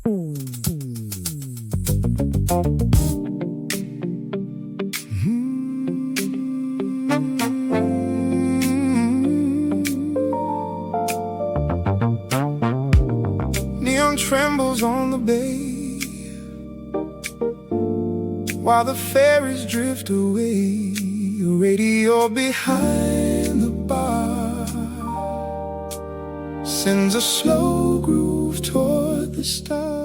Neon trembles on the bay while the ferries drift away. A radio behind the bar sends a slow groove toward the stars.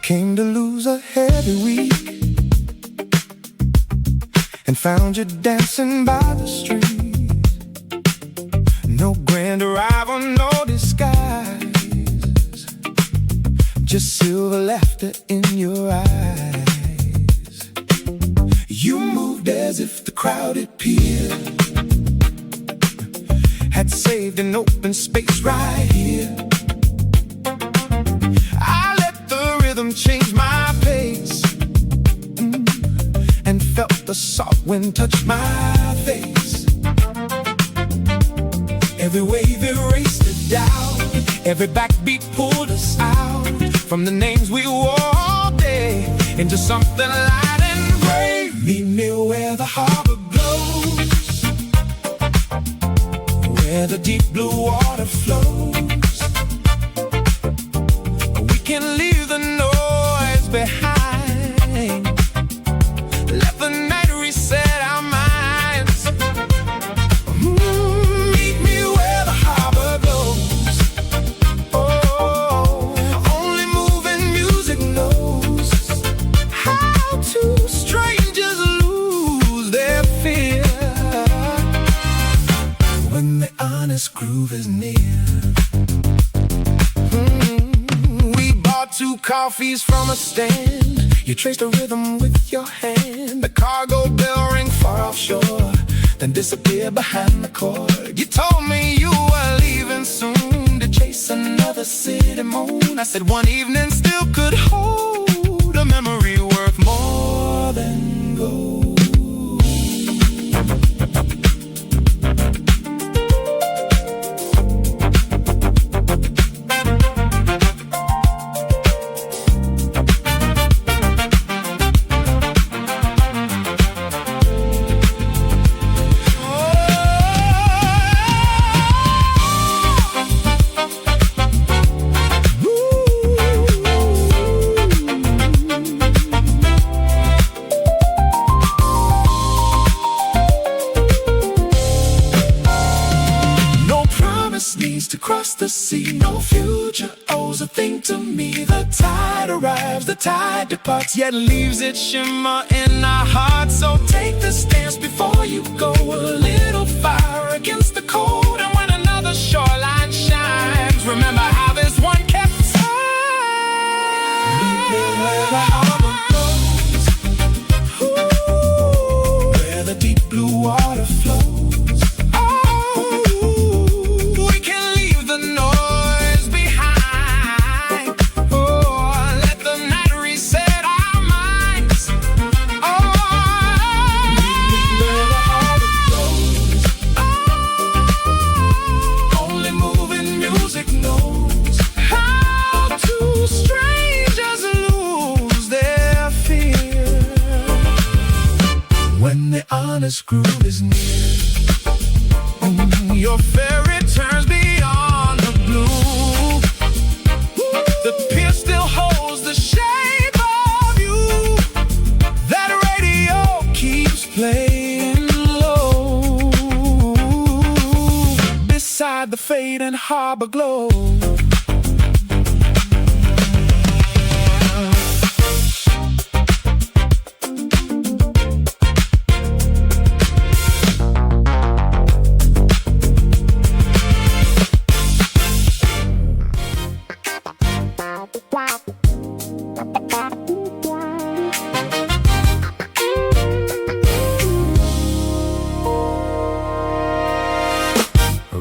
Came to lose a heavy week and found you dancing by the street. No grand arrival, no disguise, just silver laughter in your eyes. You moved as if the crowded pier had saved an open space right here. Changed my pace and felt the soft wind touch my face. Every wave erased the doubt, every backbeat pulled us out from the names we wore all day into something light and brave. Meet me where the harbor glows, where the deep blue water flows. We can leave the noise behind, let the night reset our minds. Meet me where the harbor glows. Oh, only moving music knows how two strangers lose their fear when the honest groove is near. Two coffees from a stand, you traced the rhythm with your hand. The cargo bell rang far offshore, then disappeared behind the cord. You told me you were leaving soon to chase another city moon. I said one evening still could hold a memory worth more than gold. Needs to cross the sea, no future owes a thing to me. The tide arrives, the tide departs, yet leaves its shimmer in our hearts. So take the stance before you go, a little fire against the cold. And when another shoreline shines, remember how this one kept time. Meet me where the harbor flows, where the deep blue water flows. Honest groove is near. Your ferry turns beyond the blue. The pier still holds the shape of you. That radio keeps playing low beside the fading harbor glow.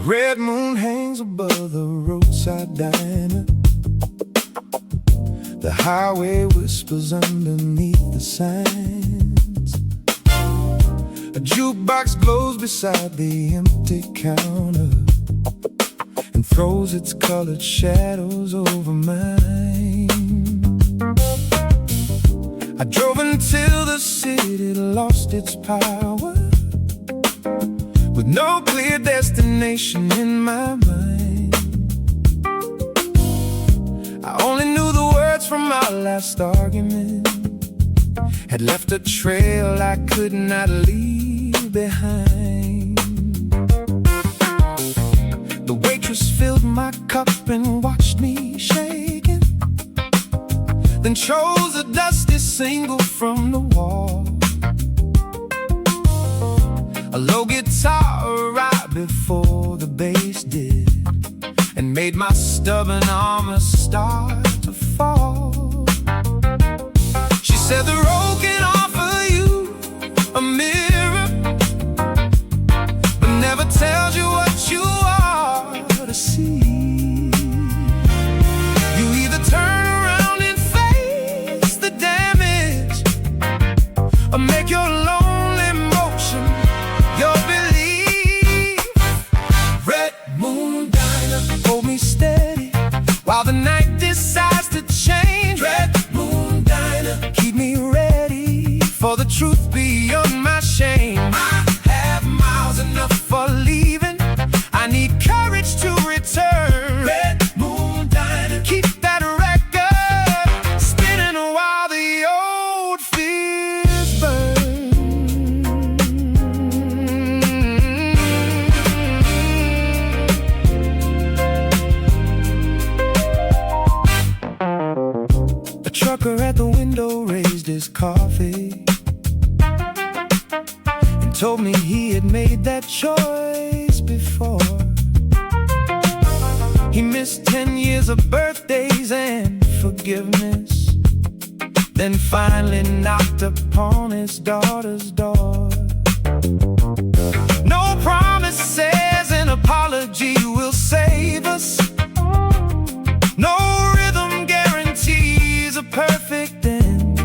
red moon hangs above the roadside diner. The highway whispers underneath the signs. A jukebox glows beside the empty counter and throws its colored shadows over mine. I drove until the city lost its power, with no clear destination in my mind. I only knew the words from our last argument, had left a trail I could not leave behind. The waitress filled my cup and watched me shaking, then chose a dusty single from the wall. A low guitar right before the bass did, and made my stubborn armor start to fall. She said the road can offer you a mirror, but never tells you what you are to see. You either turn around and face the damage, or make your lonely motion your belief. Red moon diner, hold me steady while the night decides to change. Red moon diner, keep me ready for the truth beyond my shame. I have miles enough for leaving, I need courage to return. Red moon diner, keep that record spinning while the old fears burn. A trucker at the window raised his coffee and told me he had made that choice before. He missed 10 years of birthdays and forgiveness, then finally knocked upon his daughter's door. No promises an apology will save us, no rhythm guarantees a perfect end.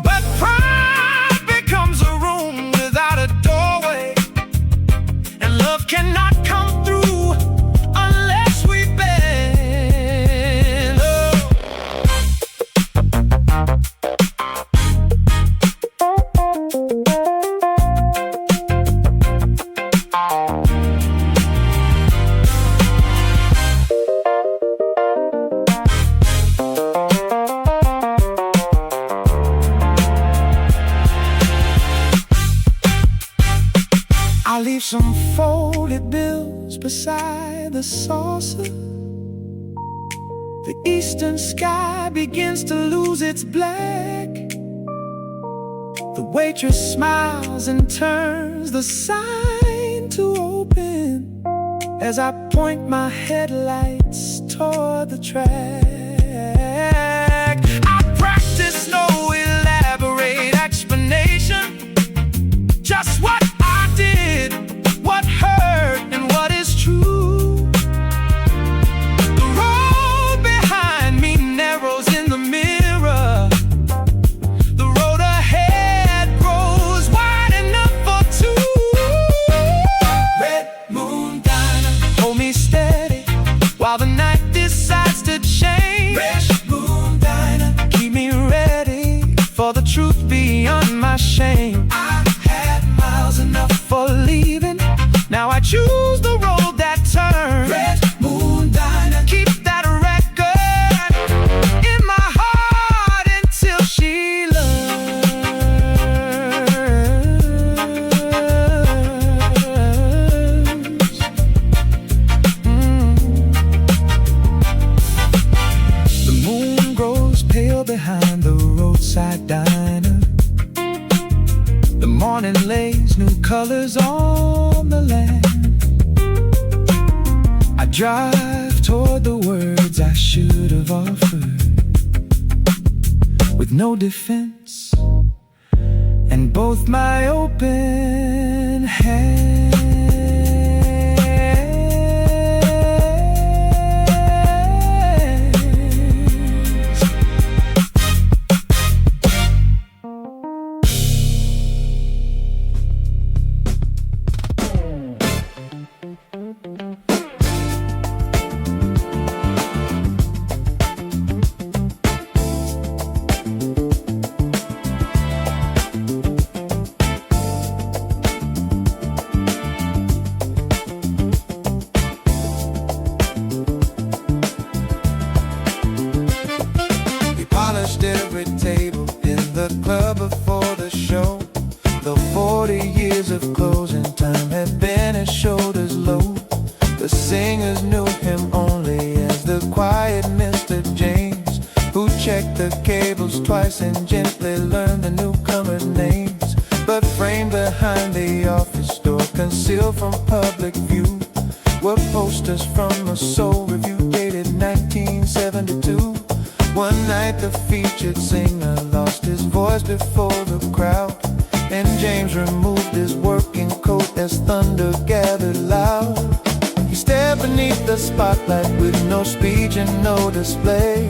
But pride becomes a room without a doorway, and love cannot come through unless we bend. I leave some folded bills beside the saucer. The eastern sky begins to lose its black. The waitress smiles and turns the sign to open as I point my headlights toward the track. I practice no elaborate explanation, just what I did, what hurt, and what is true. The road behind me narrows in the mirror, the road ahead grows wide enough for two. Red moon diner, hold me steady while the night decides to change. Red moon diner, keep me ready for the truth beyond my shame. I had miles enough for leaving, now I choose the road that turns. Red moon diner, keep that record in my heart until she learns. The moon grows pale behind the roadside diner. The morning lays new colors on the land. I drive toward the words I should have offered, with no defense and both my open hands. twice and gently learned the newcomers' names. But framed behind the office door, concealed from public view, were posters from a soul review dated 1972. One night the featured singer lost his voice before the crowd, and James removed his working coat as thunder gathered loud. He stared beneath the spotlight with no speech and no display.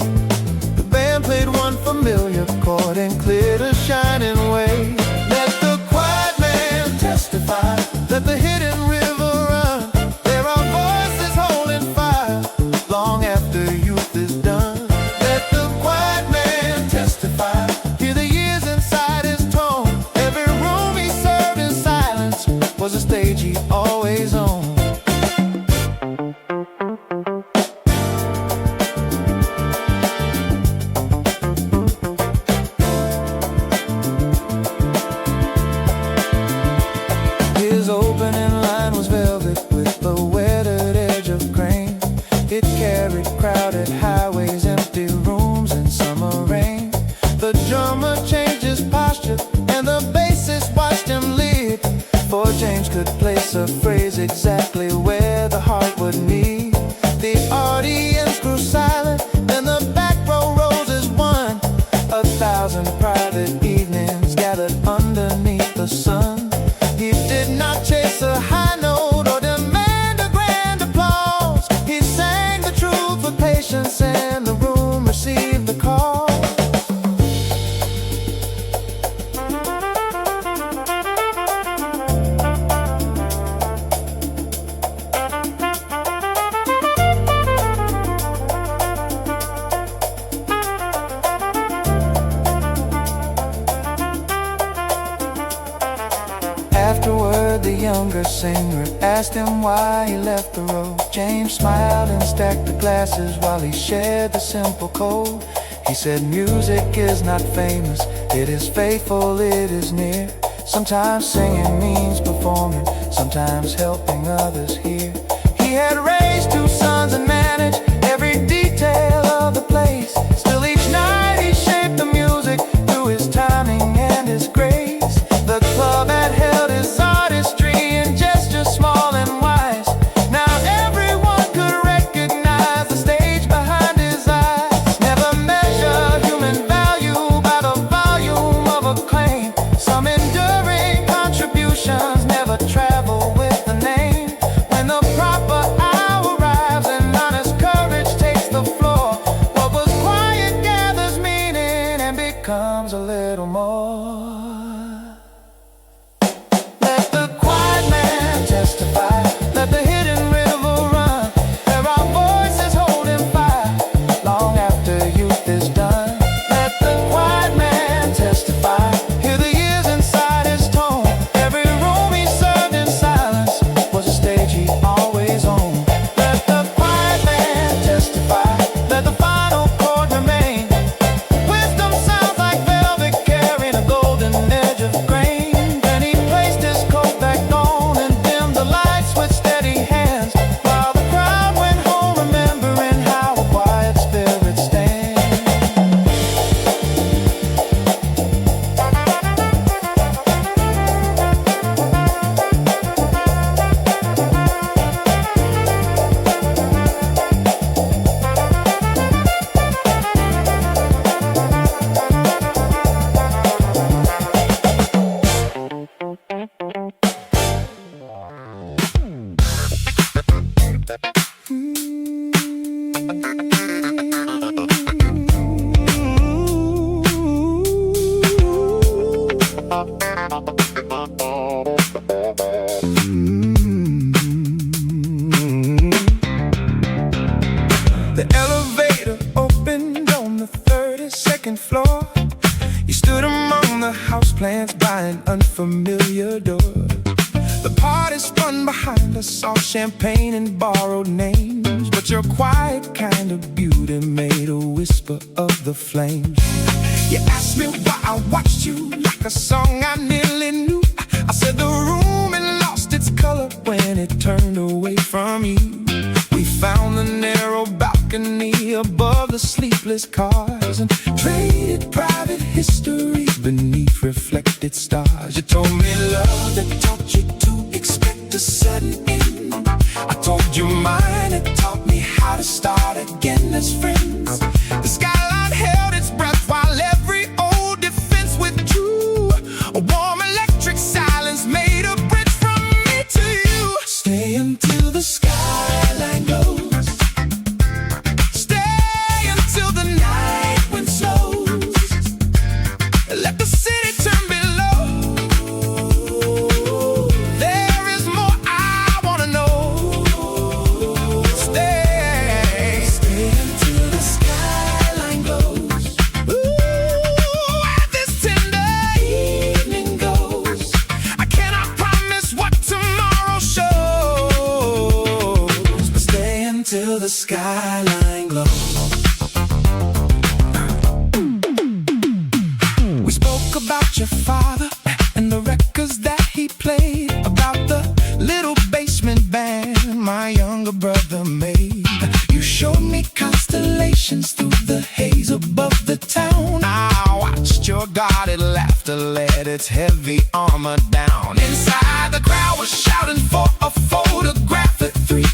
The band played one familiar chord and cleared a shining way. Let the quiet man testify, let the hidden river run. There are voices holding fire long after youth is done. Let the quiet man testify, hear the years inside his tone. Every room he served in silence was a stage he always owned. His opening line was velvet with a weathered edge of grain. It carried crowded highways, empty rooms, and summer rain. The drummer changed his posture and the bassist watched him lead, for James could place a phrase exactly where the heart would need. The audience grew silent, then the back row rose as one. 1,000 private evenings gathered underneath the sun. He did not chase a high note or demand a grand applause. He sang the truth with patience and the room received the call. Afterward, the younger singer asked him why he left the road. James smiled and stacked the glasses while he shared the simple code. He said, music is not famous, it is faithful, it is near. Sometimes singing means performing, sometimes helping others hear. He had raised 2 sons and managed every detail of the place. Still each night he shaped the music through his timing and his grace. The club had held his artistry in gestures small and wise. Now everyone could recognize the stage behind his eyes. Never measure human value by the volume of acclaim. Some enduring contributions never travel with the name. When the proper hour arrives and honest courage takes the floor, what was quiet gathers meaning and becomes a little more. Let the quiet man testify, let the hidden river run. There are voices holding fire long after youth is done. Let the quiet man testify, hear the years inside his tone. Every room he served in silence was a stage he always owned. Let the quiet man testify, let the final chord remain. Wisdom sounds like velvet carrying a golden edge of grain. Then he placed his coat back on and dimmed the lights with steady hands, while the crowd went home remembering how a quiet spirit stands. The elevator opened on the 32nd floor. You stood among the houseplants by an unfamiliar door. The party spun behind us, all champagne and borrowed names, but your quiet kind of beauty made a whisper of the flames. You asked me why I watched you like a song I nearly knew. I said the room had lost its color when it turned away from you. We found the narrow balcony balcony above the sleepless cars, and traded private history beneath reflected stars. You told me love that taught you to expect a sudden end. I told you mine had taught me how to start again as friends. The skyline held its breath while every old defense withdrew. A warm electric silence made a bridge from me to you. Stay until the skyline glows. Stay until the night wind slows. Let the city turn below. There is more I wanna know. Stay until the skyline glows. Ooh, as this tender evening goes, I cannot promise what tomorrow shows, but stay until the skyline glows. We spoke about your father and the records that he played, about the little basement band my younger brother made. You showed me constellations through the haze above the town. I watched your guarded laughter let its heavy armor down. Inside, the crowd was shouting for a photograph at 3.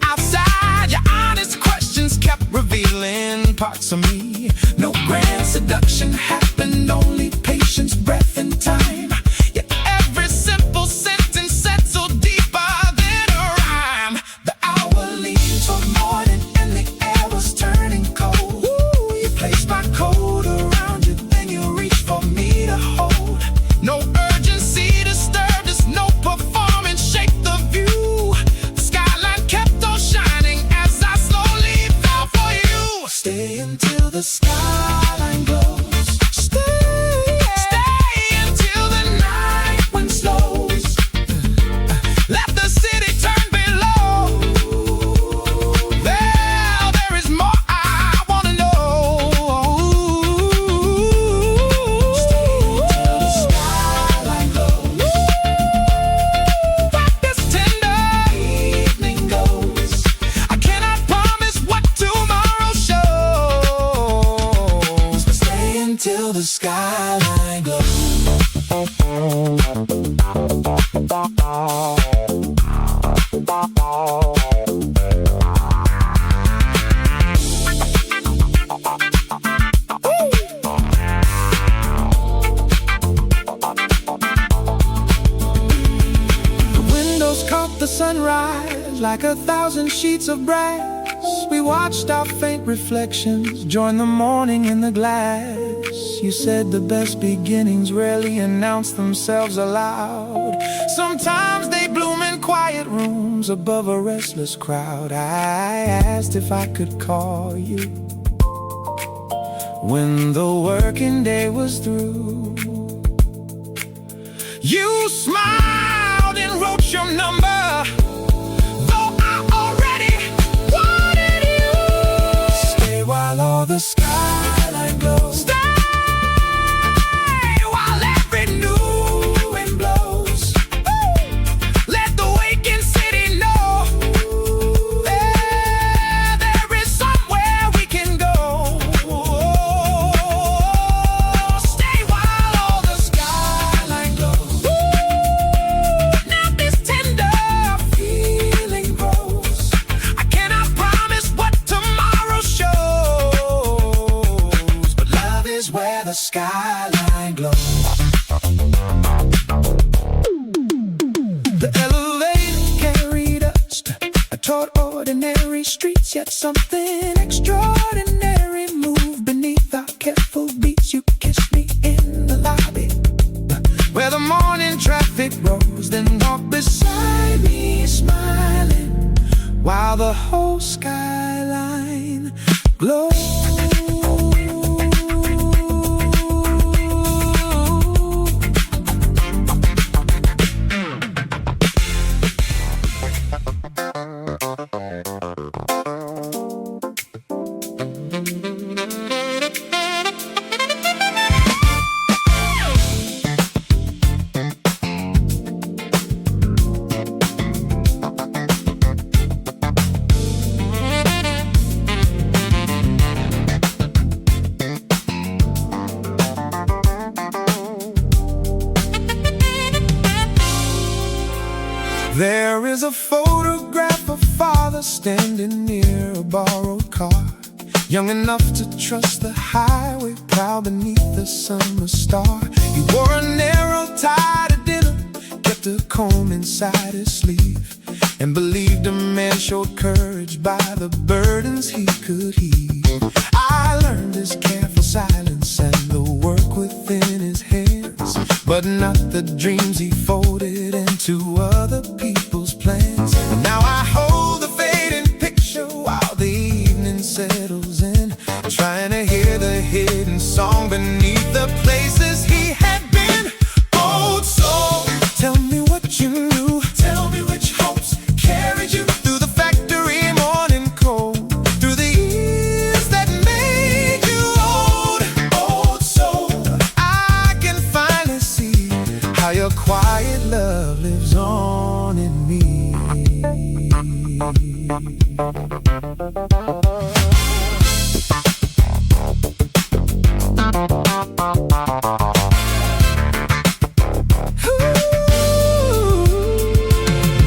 Outside, your honest questions kept revealing parts of me. No grand seduction happened, only patience, breath, and time. Yet every simple sentence settled deeper than a rhyme. The hour leaned toward morning and the air was turning cold. Ooh, you placed my coat around you, then you reached for me to hold. No urgency disturbed us, no performance shaped the view. The skyline kept on shining as I slowly fell for you. Stay until the skyline glows. Stay until the night wind slows. Let the city turn below. There is more I wanna know. Stay until the skyline glows. Like this tender evening goes, I cannot promise what tomorrow shows, but stay until the skyline glows. The windows caught the sunrise like 1,000 sheets of brass. We watched our faint reflections join the morning in the glass. You said the best beginnings rarely announce themselves aloud. Sometimes they bloom in quiet rooms above a restless crowd. I asked if I could call you when the working day was through. You smiled and wrote your number, though I already wanted you. Stay while all the skyline glows. Stay while every new wind blows. Let the waking city know there is somewhere we can go. Stay while all the skyline glows. Now this tender feeling grows. I cannot promise what tomorrow shows, but love is where the skyline glows. The elevator carried us toward ordinary streets, yet something extraordinary moved beneath our careful beats. You kissed me in the lobby where the morning traffic rose, then walked beside me smiling while the whole skyline glowed. was standing near a borrowed car, young enough to trust the highway, proud beneath the summer star. He wore a narrow tie to dinner, kept a comb inside his sleeve, and believed a man showed courage by the burdens he could heave. I learned his careful silence and the work within his hands, but not the dreams he folded into other people's plans. And now I hold the fading picture while the evening settles in, trying to hear the hidden song beneath the places he had been. Old soul, tell me what you knew. Tell me which hopes carried you through the factory morning cold, through the years that made you old. Old soul, I can finally see how your quiet love lives on in me.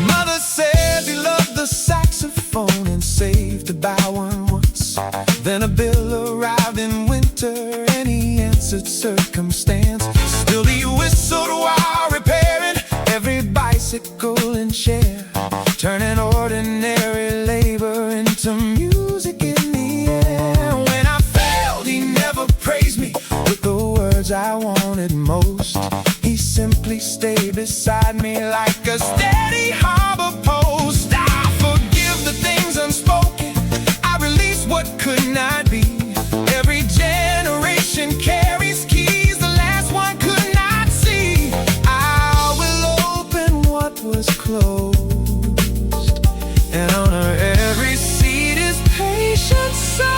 Mother says he loved the saxophone and saved to buy one once. Then a bill arrived in winter and he answered circumstance. Still he whistled while repairing every bicycle and chair, turning ordinary labor into music in the air. When I failed, he never praised me with the words I wanted most. He simply stayed beside me like a steady harbor post. I forgive the things unspoken, I release what could not be. Every generation carries keys the last one could not see. I will open what was closed and honor every seed his patience sowed.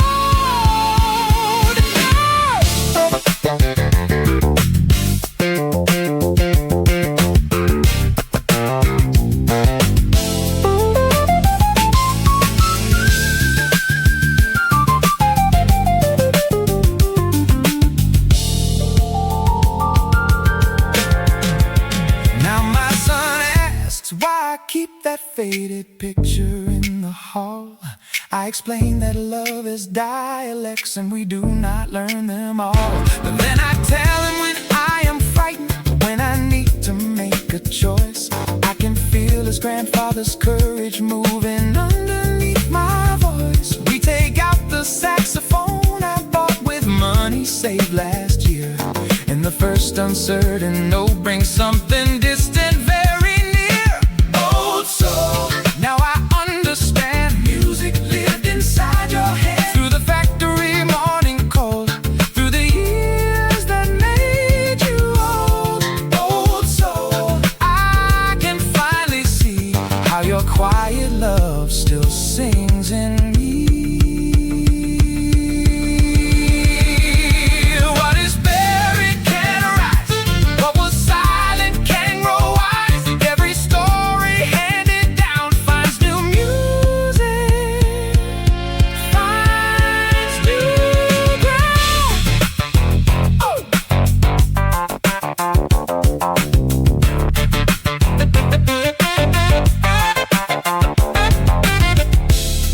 Now my son asks why I keep that faded picture in the hall. I explain that love is dialects and we do not learn them all. But then I tell him when I am frightened, when I need to make a choice, I can feel his grandfather's courage moving underneath my voice. We take out the saxophone I bought with money saved last year, and the first uncertain note brings something distant very near. Old soul, now I understand. Music lived inside your head, through the factory morning cold, through the years that made you old. Old soul, I can finally see how your quiet love still sings in me. What is buried can arise, what was silent can grow wise. Every story handed down finds new music, finds new ground. Oh.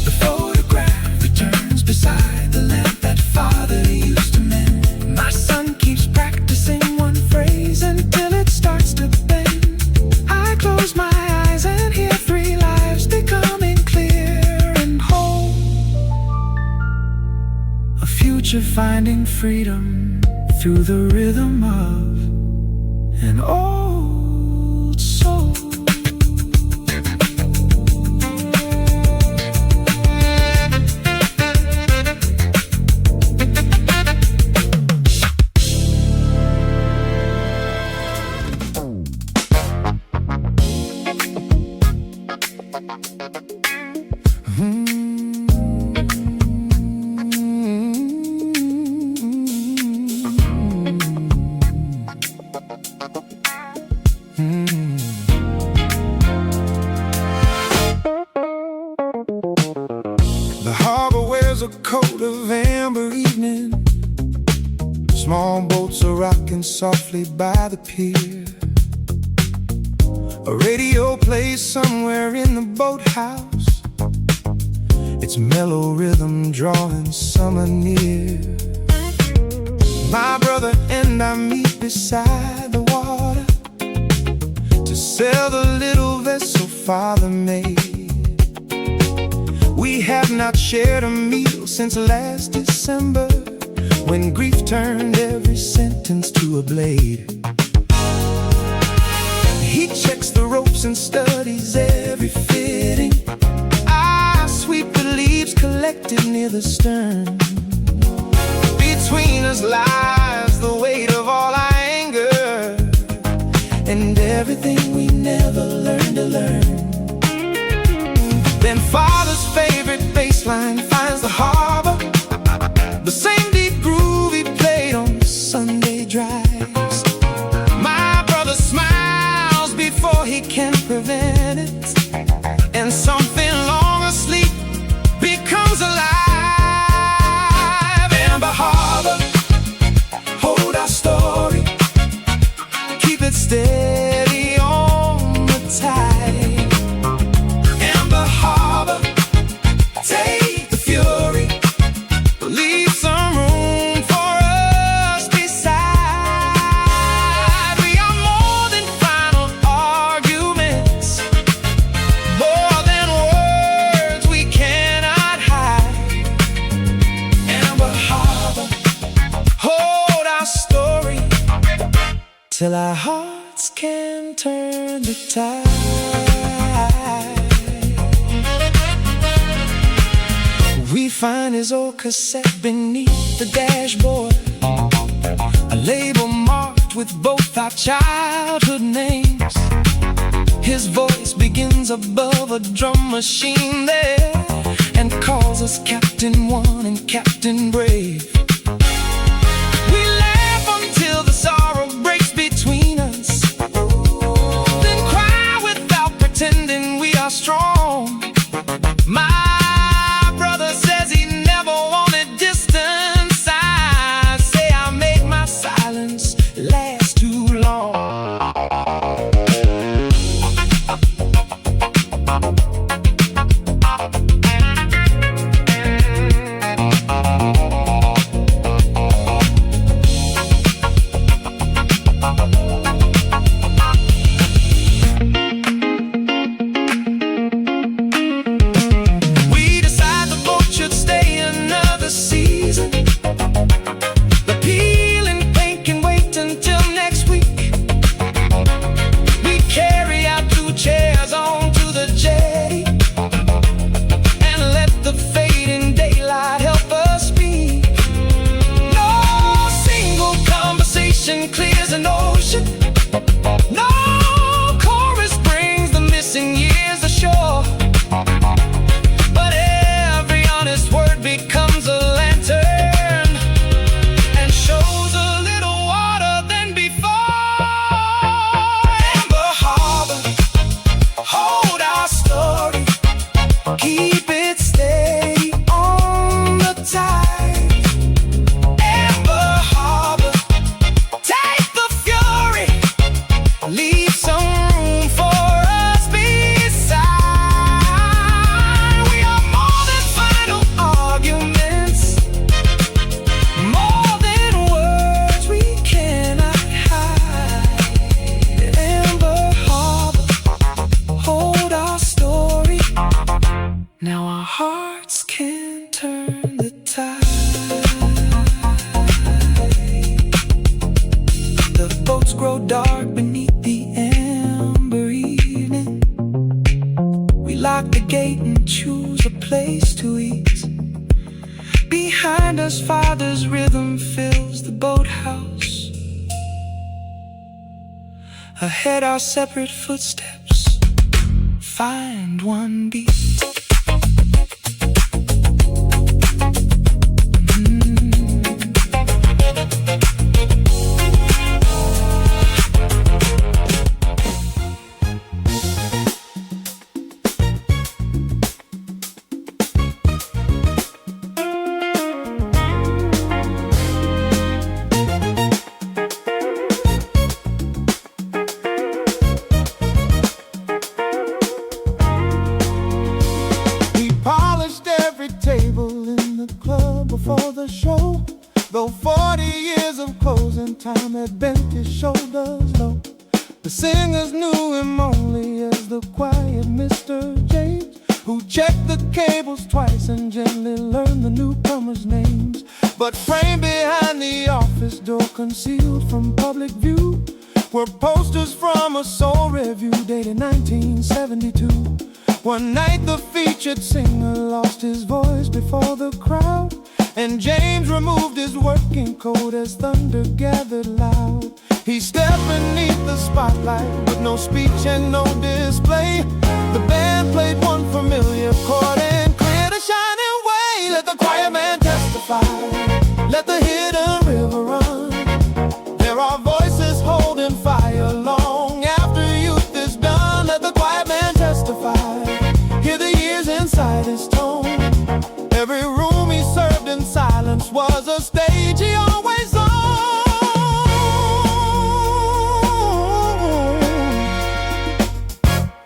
The photograph returns beside the lamp that father used to mend. My son keeps practicing one phrase until it starts to bend. I close my eyes and hear three lives becoming clear and whole. A future finding freedom through the rhythm of an old soul. The harbor wears a coat of amber evening. Small boats are rocking softly by the pier. A radio plays somewhere in the boathouse. its mellow rhythm drawing summer near. My brother and I meet beside the water to sail the little vessel Father made. We have not shared a meal since last December, when grief turned every sentence to a blade. He checks the ropes and studies every fitting. I sweep the leaves collected near the stern. Between us lies the weight of all our anger and everything we never learned to learn. Then Father's favorite bass line finds the harbor, the same deep groove he played on Sunday drives. My brother smiles before he can prevent it, and something long asleep becomes alive. Amber Harbor, hold our story, keep it steady on the tide. Amber Harbor, take the fury, leave some room for us beside. We are more than final arguments, more than words we cannot hide. Amber Harbor, hold our story till our hearts can turn the tide. We find his old cassette beneath the dashboard, a label marked with both our childhood names. His voice begins above a drum machine there and calls us Captain One and Captain Brave. We laugh until the sorrow breaks between us, then cry without pretending we are strong. My brother says he never wanted distance. I say I make my silence last too long. We decide the boat should stay another season. The peel and paint can wait until next week. We carry our 2 chairs onto the jetty and let the fading daylight help us speak. No single conversation clears an ocean. No chorus brings the missing years ashore. But every honest word becomes a lantern and shows a little water than before. Amber Harbor, hold our story, keep it steady on the tide. Amber Harbor, take the fury, leave some room for us beside. We are more than final arguments, more than words we cannot hide. Amber Harbor, hold our story. Now our hearts can turn the tide. The boats grow dark beneath the amber evening. We lock the gate and choose a place to eat. Behind us, Father's rhythm fills the boathouse. Ahead, our separate footsteps find one beat. the club before the show, though 40 years of closing time had bent his shoulders low. The singers knew him only as the quiet Mr. James, who checked the cables twice and gently learned the newcomers' names. But framed behind the office door, concealed from public view, were posters from a soul review dated 1972. One night the featured singer lost his voice before the crowd, and James removed his working coat as thunder gathered loud. He stepped beneath the spotlight with no speech and no display. The band played one familiar chord and cleared a shining way. Let the quiet man testify, let the hidden river run. There are voices holding fire long after youth is done. Let the quiet man testify, hear the years inside his tone. Every room he served in silence was a stage he always owned.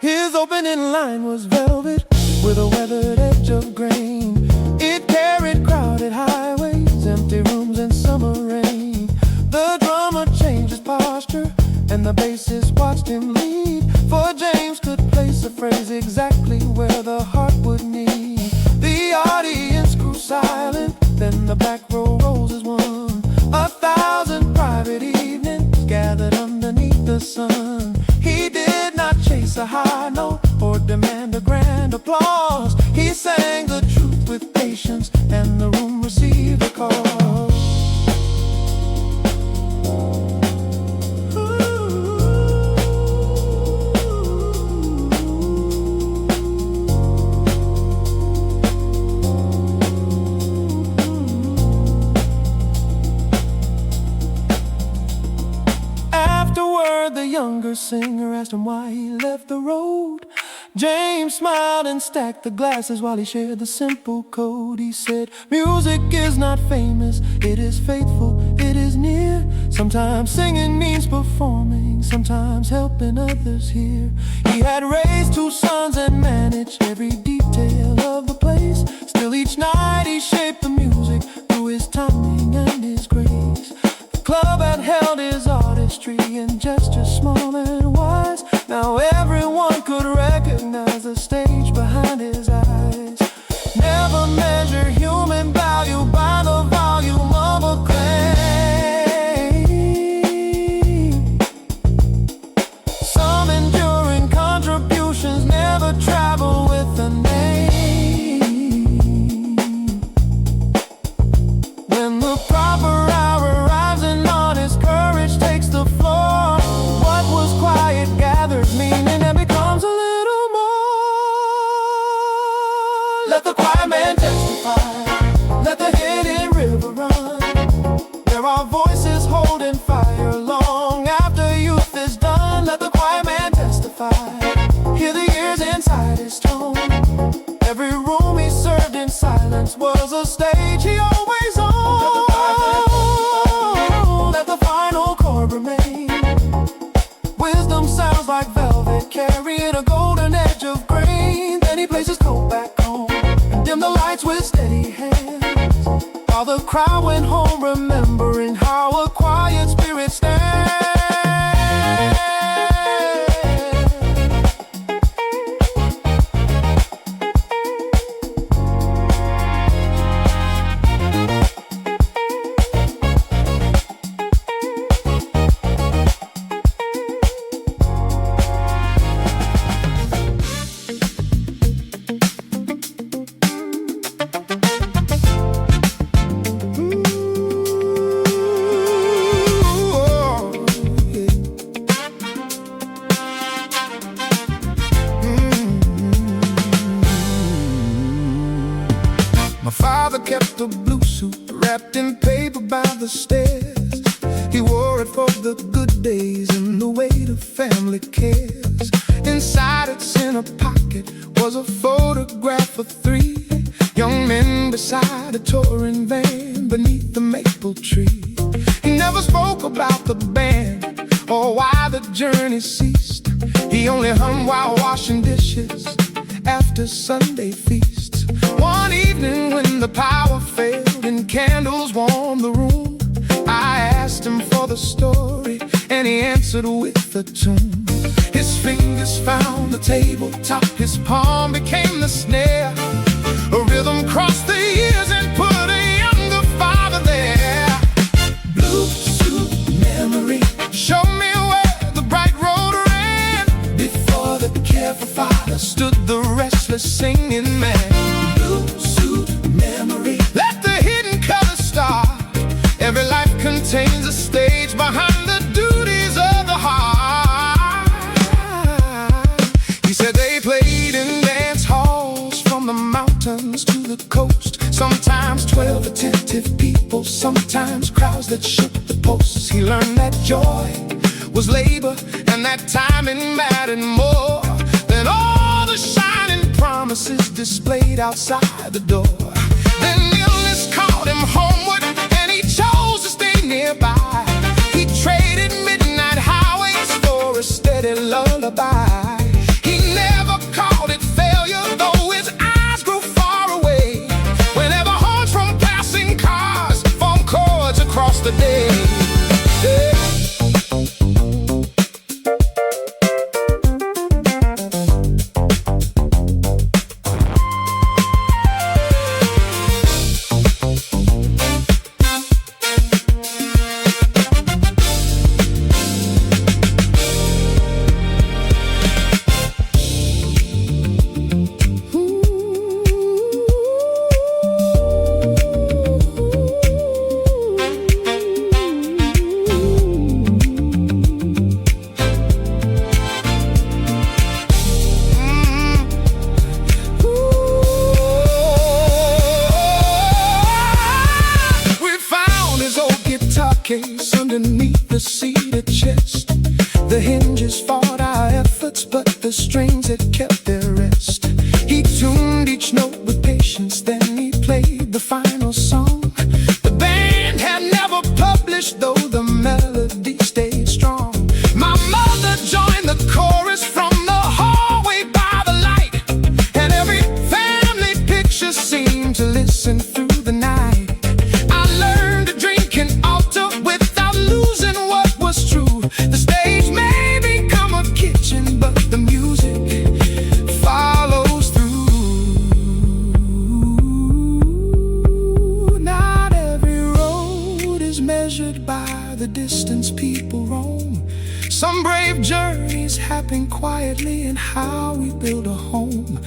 His opening line was velvet with a weathered edge of grain. It carried crowded highways, empty rooms and summer rain. The drummer changed his posture and the bassist watched him lead, for James could place a phrase exactly where the heart would need. The audience grew silent, then the back row rose as one. 1,000 private evenings gathered underneath the sun. He did not chase a high note or demand a grand applause. He sang the truth with patience, and the room received the call. The younger singer asked him why he left the road. James smiled and stacked the glasses while he shared the simple code. He said, music is not famous, it is faithful, it is near. Sometimes singing means performing, sometimes helping others hear. He had raised 2 sons and managed every detail of the place. Still each night he shaped the music through his timing and his grace. The club had held his artistry in gestures small and wise. Now everyone could recognize the stage behind his eyes. Never measure human value by the volume of acclaim. Some enduring contributions never travel with a name. When the proper hour arrives and honest courage takes the floor, what was quiet gathers meaning and becomes a little more. Let the quiet man testify, let the hidden river run. There are voices holding fire long after youth is done. Let the quiet man testify, hear the years inside his tone. Every room he served in silence was a stage he always owned. Let the final chord remain. Wisdom sounds like velvet, carrying a golden edge of grain. Then he placed his coat back home and dimmed the lights with steady hands, while the crowd went home remembering how a quiet spirit stands. My father kept a blue suit wrapped in paper by the stairs. He wore it for the good days and the weight of family cares. Inside its inner pocket was a photograph of 3 young men beside a touring van beneath the maple tree. He never spoke about the band or why the journey ceased. He only hummed while washing dishes after Sunday feasts. One evening when the power the story, and he answered with a tune. His fingers found the tabletop, his palm became the snare. A rhythm crossed the years and put a younger father there. Blue suit memory, show me where the bright road ran. Before the careful father stood the restless singing man. Blue suit memory, let the hidden colors start. Every life contains a stage behind the duties of the heart. He said they played in dance halls from the mountains to the coast. Sometimes 12 attentive people, sometimes crowds that shook the posts. He learned that joy was labor and that timing mattered more than all the shining promises displayed outside the door. Then illness called him homeward and he chose to stay nearby. He traded midnight highways for a steady lullaby. He never called it failure, though his eyes grew far away whenever horns from passing cars formed chords across the day. Case underneath the cedar chest. The hinges fought our efforts, but the strings had kept their rest. He tuned each note with patience, then he played the final song. The band had never published, though the melody stayed strong. My mother joined the chorus from the hallway by the light, and every family picture seemed to listen through the night. I learned to drink and altar without losing what was true. The stage may become a kitchen, but the music follows through. Not every road is measured by the distance people roam. Some brave journeys happen quietly in how we build a home.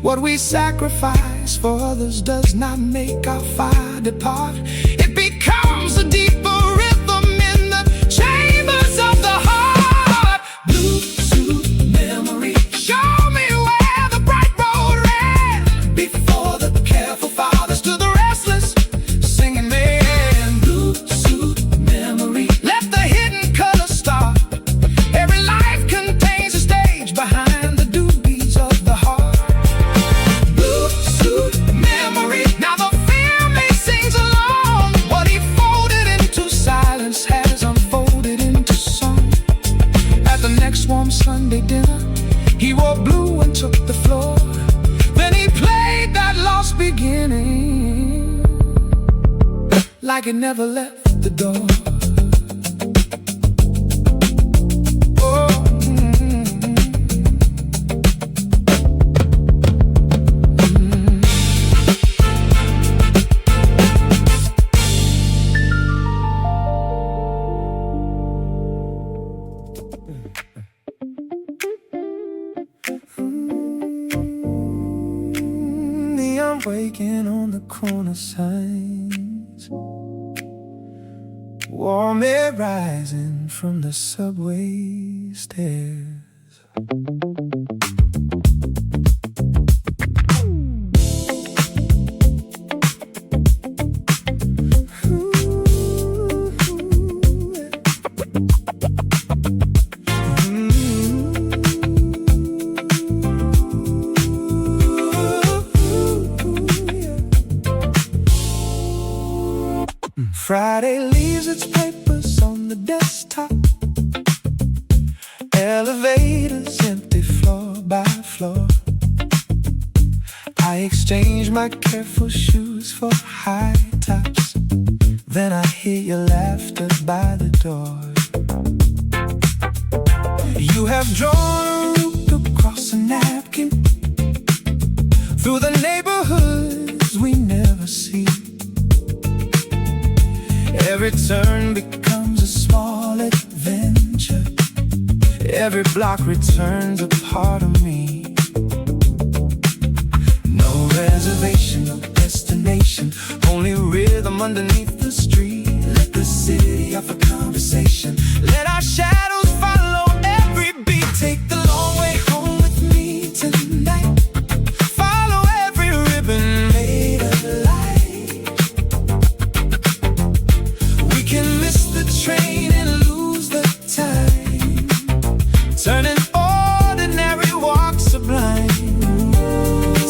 What we sacrifice for others does not make our fire depart. It becomes a deeper rhythm in the chambers of the heart. Blue suit memory, show me where the bright road ran. Before the careful fathers to the restless singing man. Blue suit memory, let the hidden colors start. Every life contains a stage behind the duties of the heart. Blue suit memory, now the family sings along. What he folded into silence has unfolded into song. At the next warm Sunday dinner, he wore blue and took the floor. Then he played that lost beginning like it never left the door. Neon waking on the corner signs, warm air rising from the subway stairs. Friday leaves its papers on the desktop. Elevators empty floor by floor. I exchange my careful shoes for high tops. Then I hear your laughter by the door. You have drawn a route across a napkin through the neighborhoods we never see. Every turn becomes a small adventure. Every block returns a part of me. No reservation, no destination, only rhythm underneath the street. Let the city offer conversation. Let our shadows follow every beat. Take the long way home with me tonight. Follow every ribbon made of light. We can miss the train and lose the time, turning ordinary walks sublime.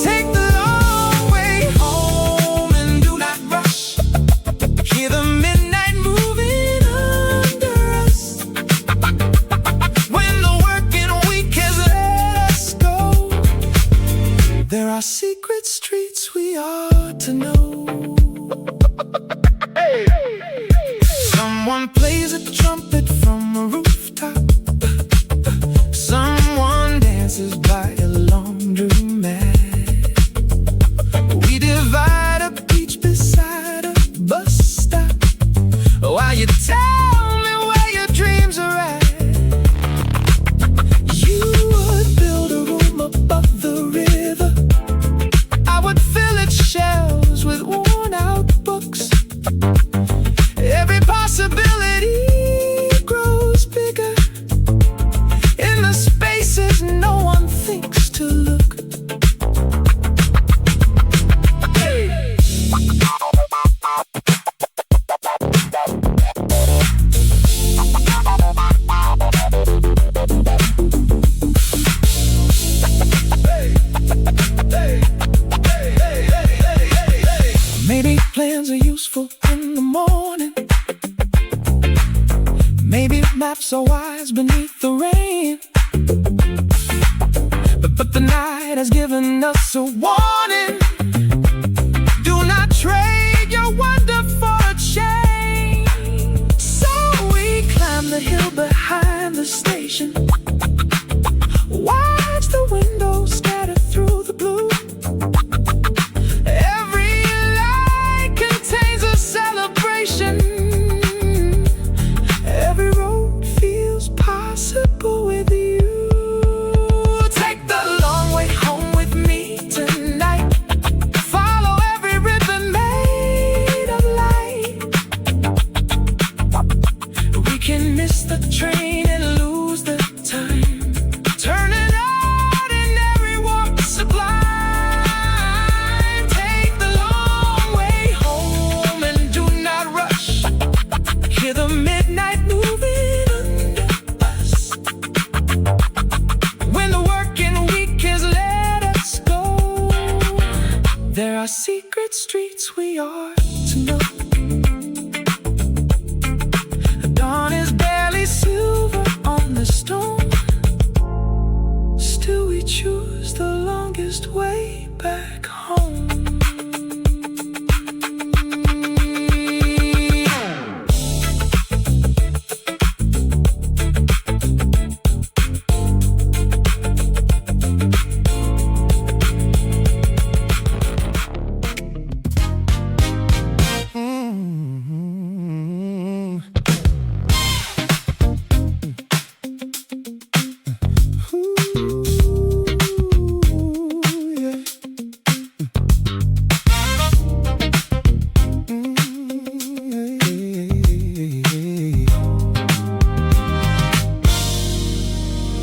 Take the long way home and do not rush. Hear the midnight moving under us. When the working week has let us go, there are secret streets we ought to know. Someone plays a trumpet from a rooftop. Someone dances by a laundromat. We divide a beach beside a bus stop while you tell me where your dreams are at. You would build a room above the river. I would fill its shelves with worn out books. Every possibility grows bigger in the spaces no one thinks to look. Maybe plans are useful in the morning. Maybe maps are wise beneath the rain. But the night has given us a warning. Do not trade your wonder for a chain. So we climb the hill behind the station. Watch the windows scatter through the blue. Every light contains a celebration. Every road feels possible with you. Take the long way home with me tonight. Follow every rhythm made of light. We can miss the train and lose the time, turning ordinary walk sublime. Take the long way home and do not rush. Hear the midnight moving under us. When the working week has let us go, there are secret streets we are to know. The dawn is barely silver on the stone. Still we choose the longest way back home.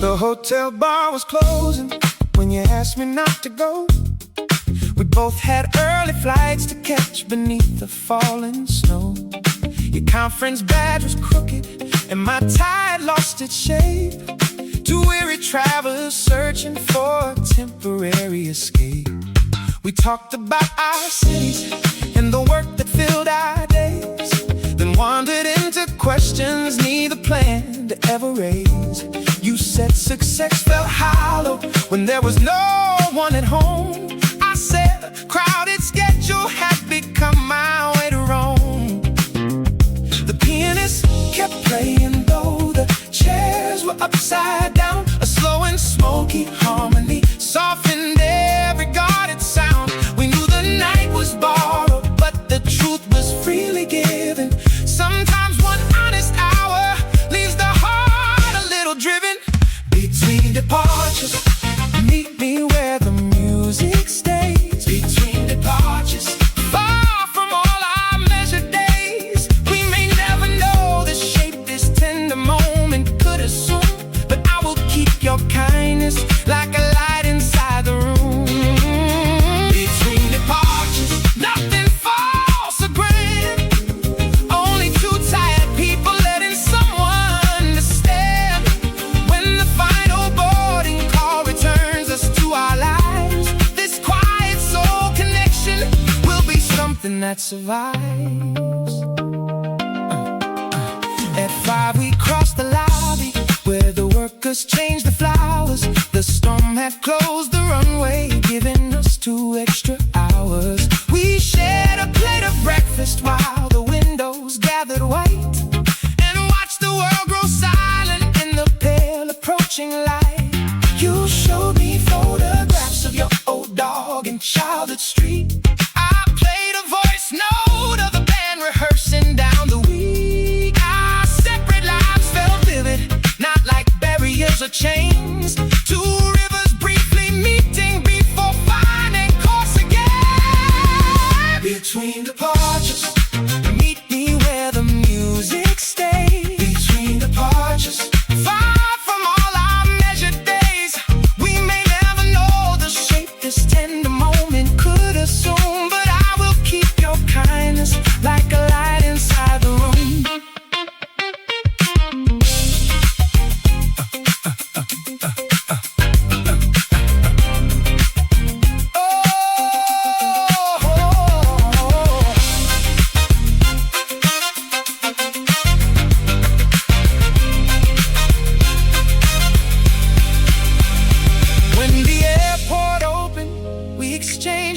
The hotel bar was closing when you asked me not to go. We both had early flights to catch beneath the falling snow. Your conference badge was crooked and my tie had lost its shape. Two weary travelers searching for a temporary escape. We talked about our cities and the work that filled our days, then wandered into questions neither planned to ever raise. You said success felt hollow when there was no one at home. I said a crowded schedule had become my way to roam. that survives. At 5 we crossed the lobby where the workers changed the flowers. The storm had closed the runway, giving us 2 extra hours. We shared a plate of breakfast while the windows gathered white, and watched the world grow silent in the pale approaching light. You showed me photographs of your old dog in Childhood Street. I played a voice note of the band rehearsing down the week. Our separate lives felt vivid, not like barriers or chains. 2 rivers briefly meeting before finding course again. Between departures, meet me where the music stays. Between departures, far from all our measured days. We may never know the shape this tender moment could assume, but I will keep your kindness like a light inside the room.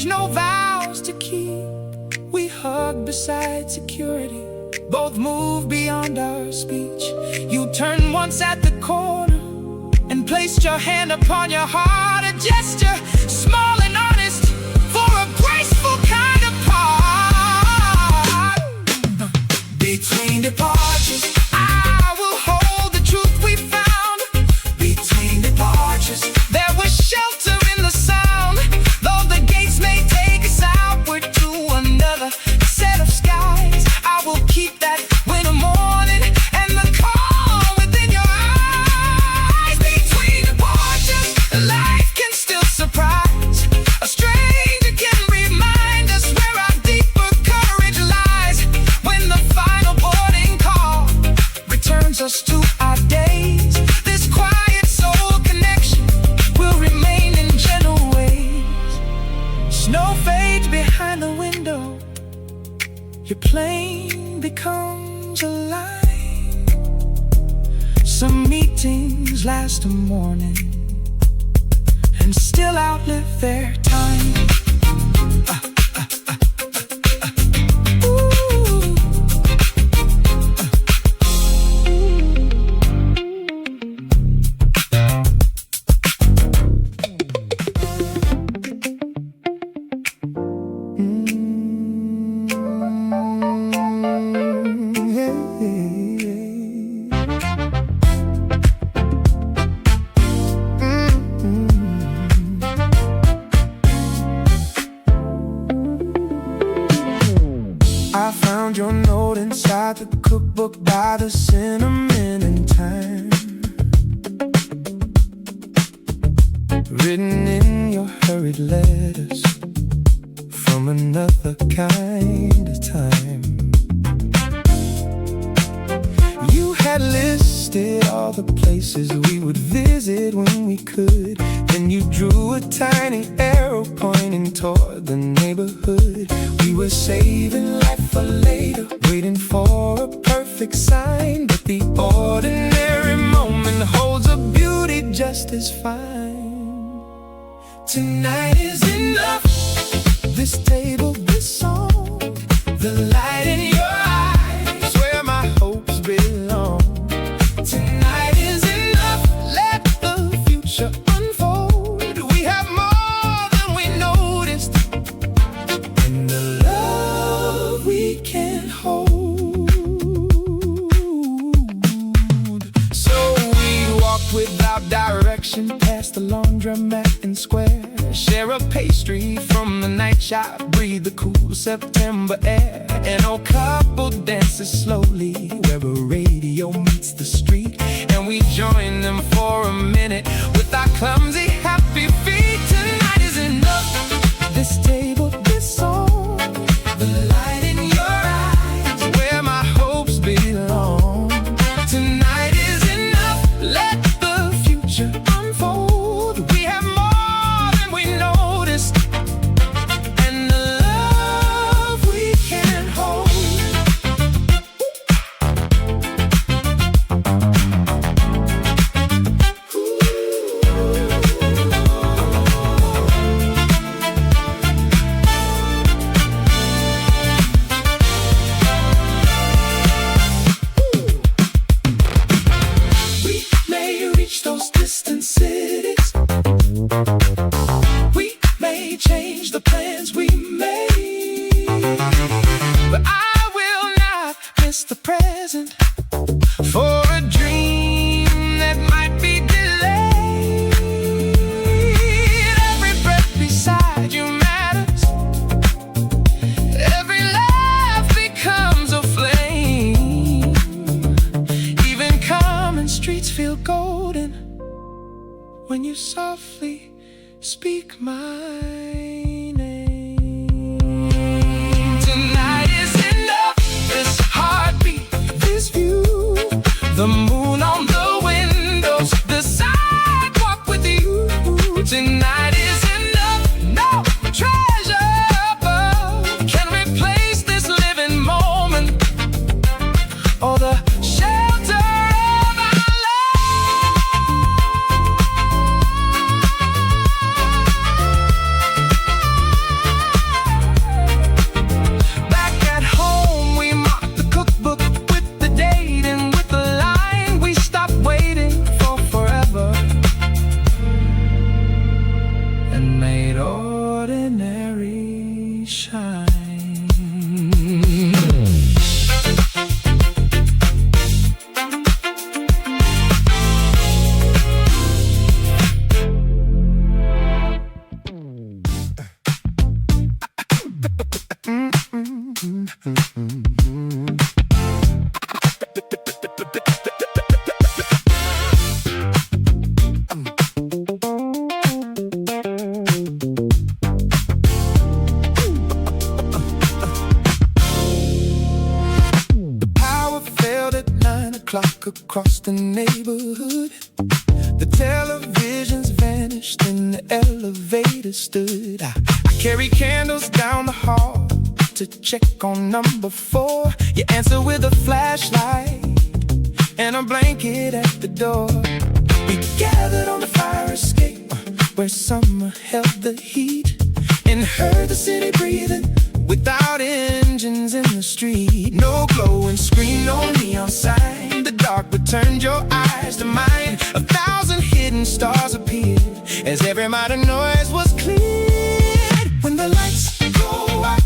No vows to keep. We hugged beside security, both moved beyond our speech. You turned once at the corner and placed your hand upon your heart, a gesture small and honest for a graceful kind of part. Between departures, I will hold the truth we found. Between departures, there was shelter in the sound. Though the gates may take us outward to another set of skies, I will keep that winter morning and the calm within your eyes. Between departures, life can still surprise. A stranger can remind us where our deeper courage lies. When the final boarding call returns us to our days, this quiet soul connection will remain in gentle ways. Snow fades behind the window, your plane becomes alive. Some meetings last a morning and still outlive their time. I found your note inside the cookbook by the cinnamon and thyme, written in your hurried letters from another kind of time. You had listed all the places we would visit when we could. Then you drew a tiny arrow pointing toward the neighborhood. We were saving life for later, waiting for a perfect sign. But the ordinary moment holds a beauty just as fine. Tonight is enough. This table, this song, the light in your eyes, where my hopes belong. Tonight is enough. Let the future unfold. We have more than we noticed, and the love we can hold. So we walked without direction past the laundromat and square. Share a pastry from the night shop, breathe the cool September air. An old couple dances slowly where a radio meets the street, and we join them for a minute with our clumsy happy feet. Tonight is enough. This table, this song, the light in your eyes, where my hopes belong. Tonight is enough. Let the future unfold. We have more than we noticed, and the love we speak my name. Tonight is enough. This heartbeat, this view, the moon on the windows, the sidewalk with you. Tonight is enough. No treasure above can replace this living moment or the shelter of our love. Back at home, we mocked the cookbook with the date and with the line. We stopped waiting for forever and made ordinary shine. Across the neighborhood, the televisions vanished and the elevator stood. I carry candles down the hall to check on number 4. You answer with a flashlight and a blanket at the door. We gathered on the fire escape where summer held the heat and heard the city breathing without engines in the street. No glowing screen, no neon sign. The dark returned your eyes to mine. 1,000 hidden stars appeared as every minor noise was cleared. When the lights go out,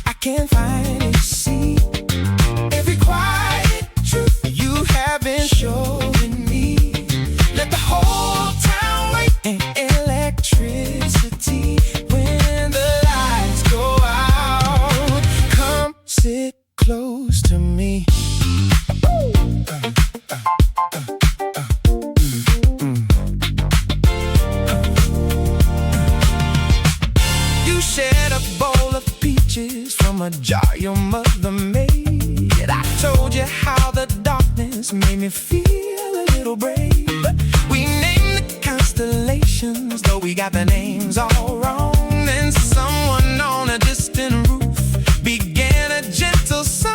I can't find a seat. Every quiet truth you have been showing me. Let the whole town wait in electricity. When the lights go out, come sit close to me. You shared a bowl of peaches from a jar your mother made. I told you how the darkness made me feel a little brave. We named the constellations, though we got the names all wrong. Then someone on a distant roof began a gentle song.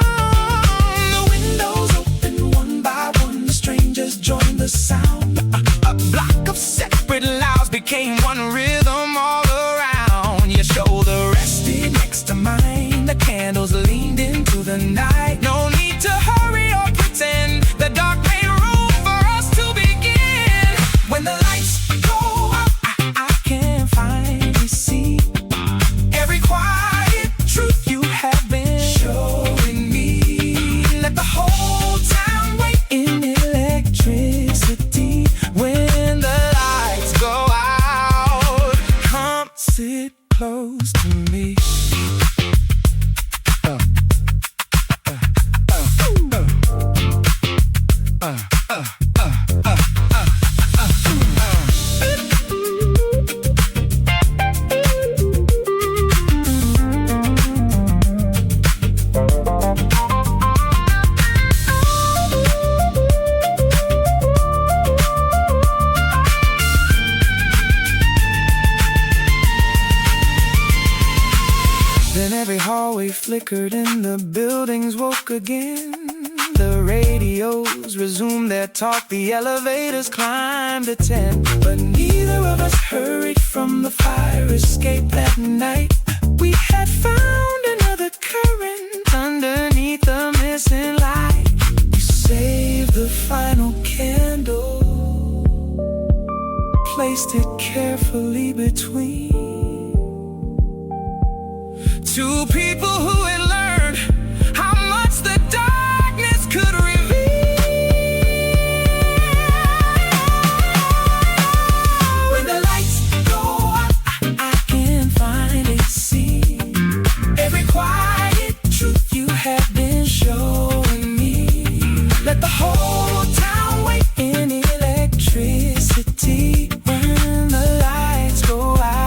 The windows opened one by one, the strangers joined the sound. A block of separate louds became one rhythm all around. Your shoulder rested next to mine, the candles leaned into the night. No need to hurry or pretend, the dark made room for us to begin. When the lights go out, I can't find a seat. Every quiet truth you have been showing me. Let the whole town wait in electricity. When the lights go out, come sit close to me. Then every hallway flickered and the buildings woke again. The radios resumed their talk, the elevators climbed to 10. But neither of us hurried from the fire escape that night. We had found another current underneath the missing light. We saved the final candle, placed it carefully between two people who had learned how much the darkness could reveal. When the lights go out, I can't find a seat. Every quiet truth you have been showing me. Let the whole town wait in electricity. When the lights go out,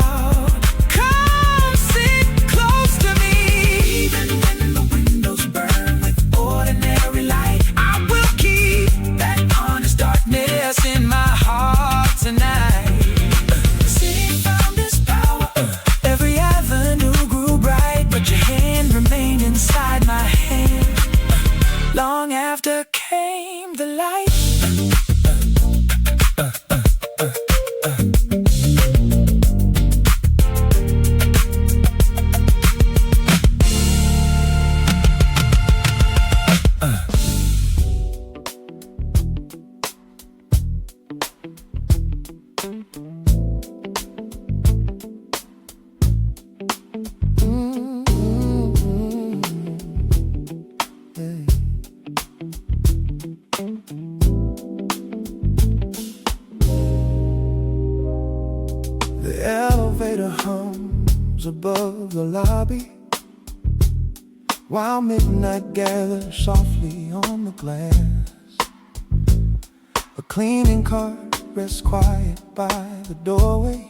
while midnight gathers softly on the glass. A cleaning cart rests quiet by the doorway,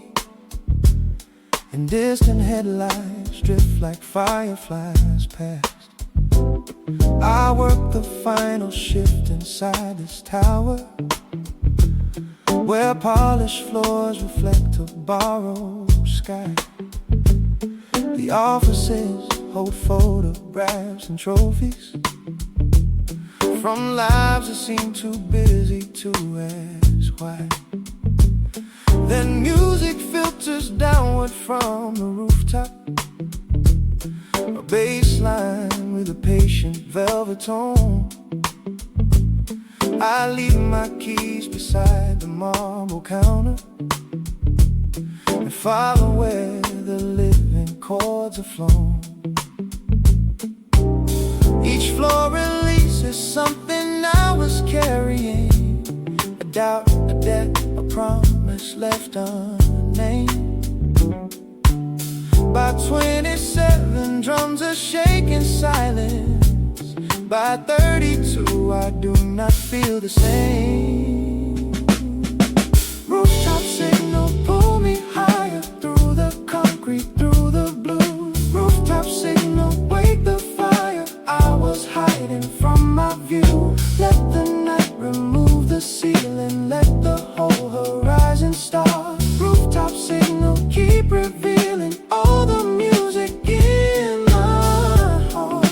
and distant headlights drift like fireflies past. I work the final shift inside this tower, where polished floors reflect a borrowed sky. The offices hold photographs and trophies from lives that seem too busy to ask why. Then music filters downward from the rooftop, a bass line with a patient velvet tone. I leave my keys beside the marble counter and follow where the living chords are flown. Each floor releases something I was carrying, a doubt, a debt, a promise left unnamed. By 27, drums are shaking silence. By 32, I do not feel the same. Rooftop signal, pull me higher through the concrete, through the blue. Rooftop signal, wake the fire I was hiding from my view. Let the night remove the ceiling, let the whole horizon start. Rooftop signal, keep revealing all the music in my heart.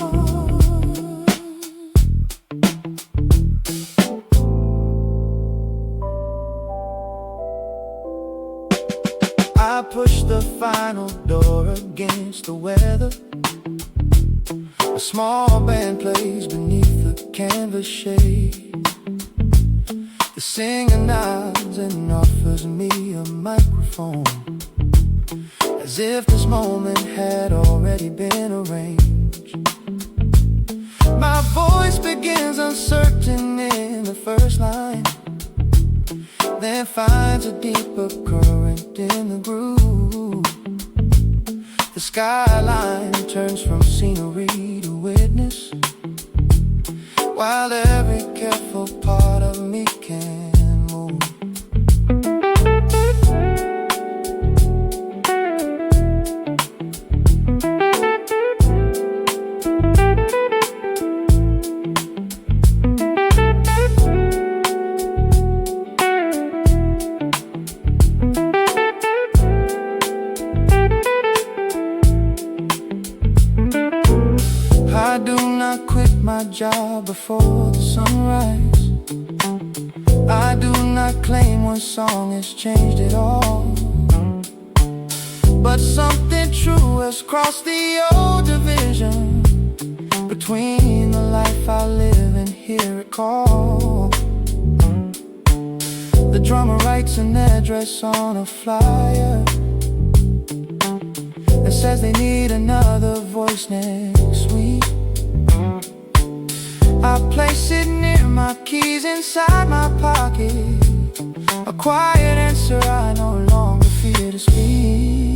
I push the final door against the weather. A small band plays beneath the canvas shade. The singer nods and offers me a microphone, as if this moment had already been arranged. My voice begins uncertain in the first line, then finds a deeper current in the groove. The skyline turns from scenery to witness, while every careful part of me can move. I do not quit my job before the sunrise. I do not claim one song has changed it all, but something true has crossed the old division between the life I live and hear it call. The drummer writes an address on a flyer and says they need another voice next week. I place it near my keys inside my pocket, a quiet answer I no longer fear to speak.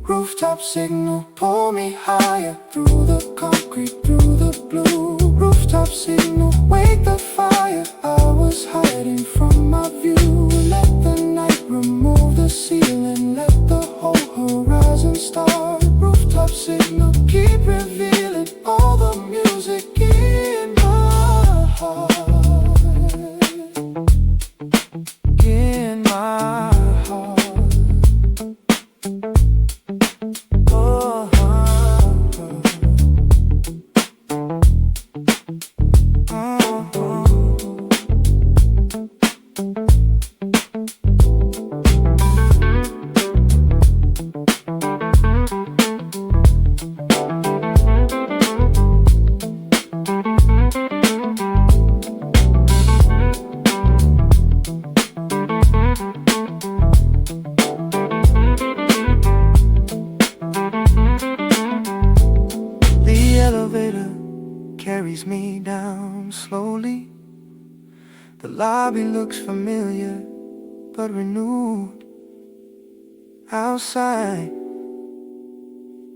Rooftop signal, pull me higher through the concrete, through the blue. Rooftop signal, wake the fire I was hiding from my view. Let the night remove the ceiling, let the whole horizon start. Rooftop signal, keep revealing all the music in my heart. In my heart. Oh, carries me down slowly. The lobby looks familiar but renewed. Outside,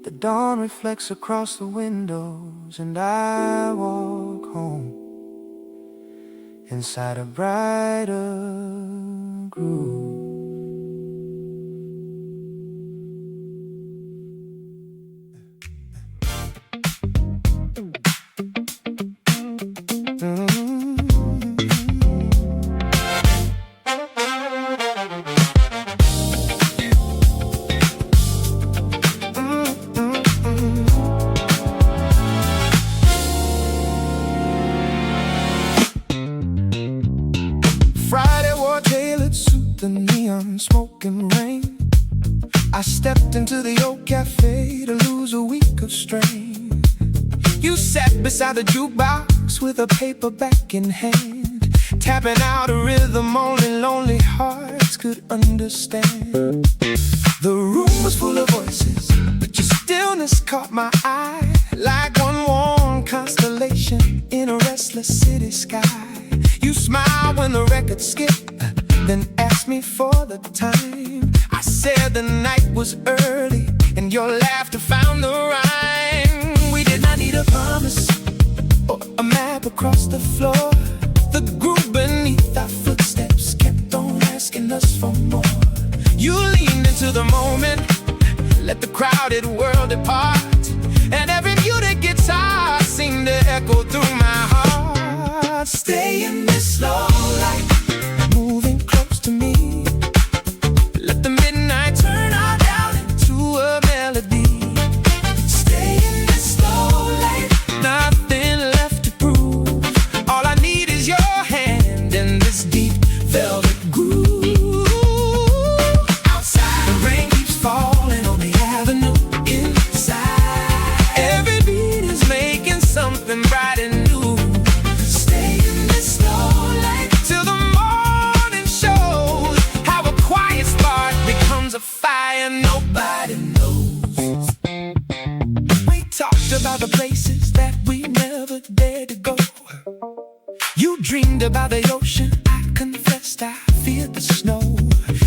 the The dawn reflects across the windows, and I walk home inside a brighter groove. The neon smoke and rain. I stepped into the old cafe to lose a week of strain. You sat beside the jukebox with a paperback in hand, tapping out a rhythm only lonely hearts could understand. The room was full of voices, but your stillness caught my eye, like one warm constellation in a restless city sky. You smiled when the record skipped, then asked me for the time. I said the night was early, and your laughter found the rhyme. We did not need a promise or a map across the floor. The groove beneath our footsteps kept on asking us for more. You leaned into the moment, let the crowded world depart, and every muted guitar seemed to echo through my heart. Stay in this slow light, moving close to me. Let the midnight turn our doubt into a melody. Stay in this slow light, nothing left to prove. All I need is your hand in this deep velvet groove. Outside, the rain keeps falling on the avenue. Inside, every beat is making something bright and new. Stay in this slow light till the morning shows how a quiet spark becomes a fire nobody knows. We talked about the places that we never dared to go. You dreamed about the ocean, I confessed I feared the snow.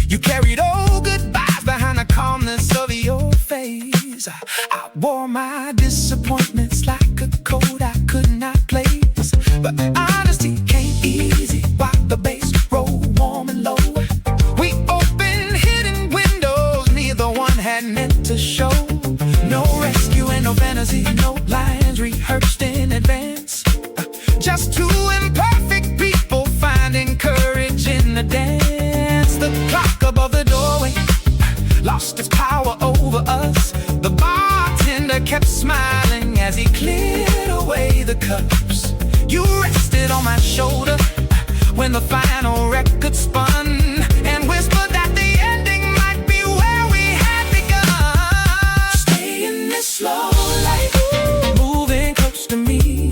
You carried old goodbyes behind the calmness of your face. I wore my disappointments like a coat I could not place, but honesty came easy while the bass rolled warm and low. We opened hidden windows neither one had meant to show. No rescue and no fantasy, no lines rehearsed in advance. Just two imperfect people finding courage in the dance. The clock above the doorway lost its power over us. The bartender kept smiling as he cleared away the cups. You rested on my shoulder when the final record spun, and whispered that the ending might be where we had begun. Stay in this slow light, moving close to me.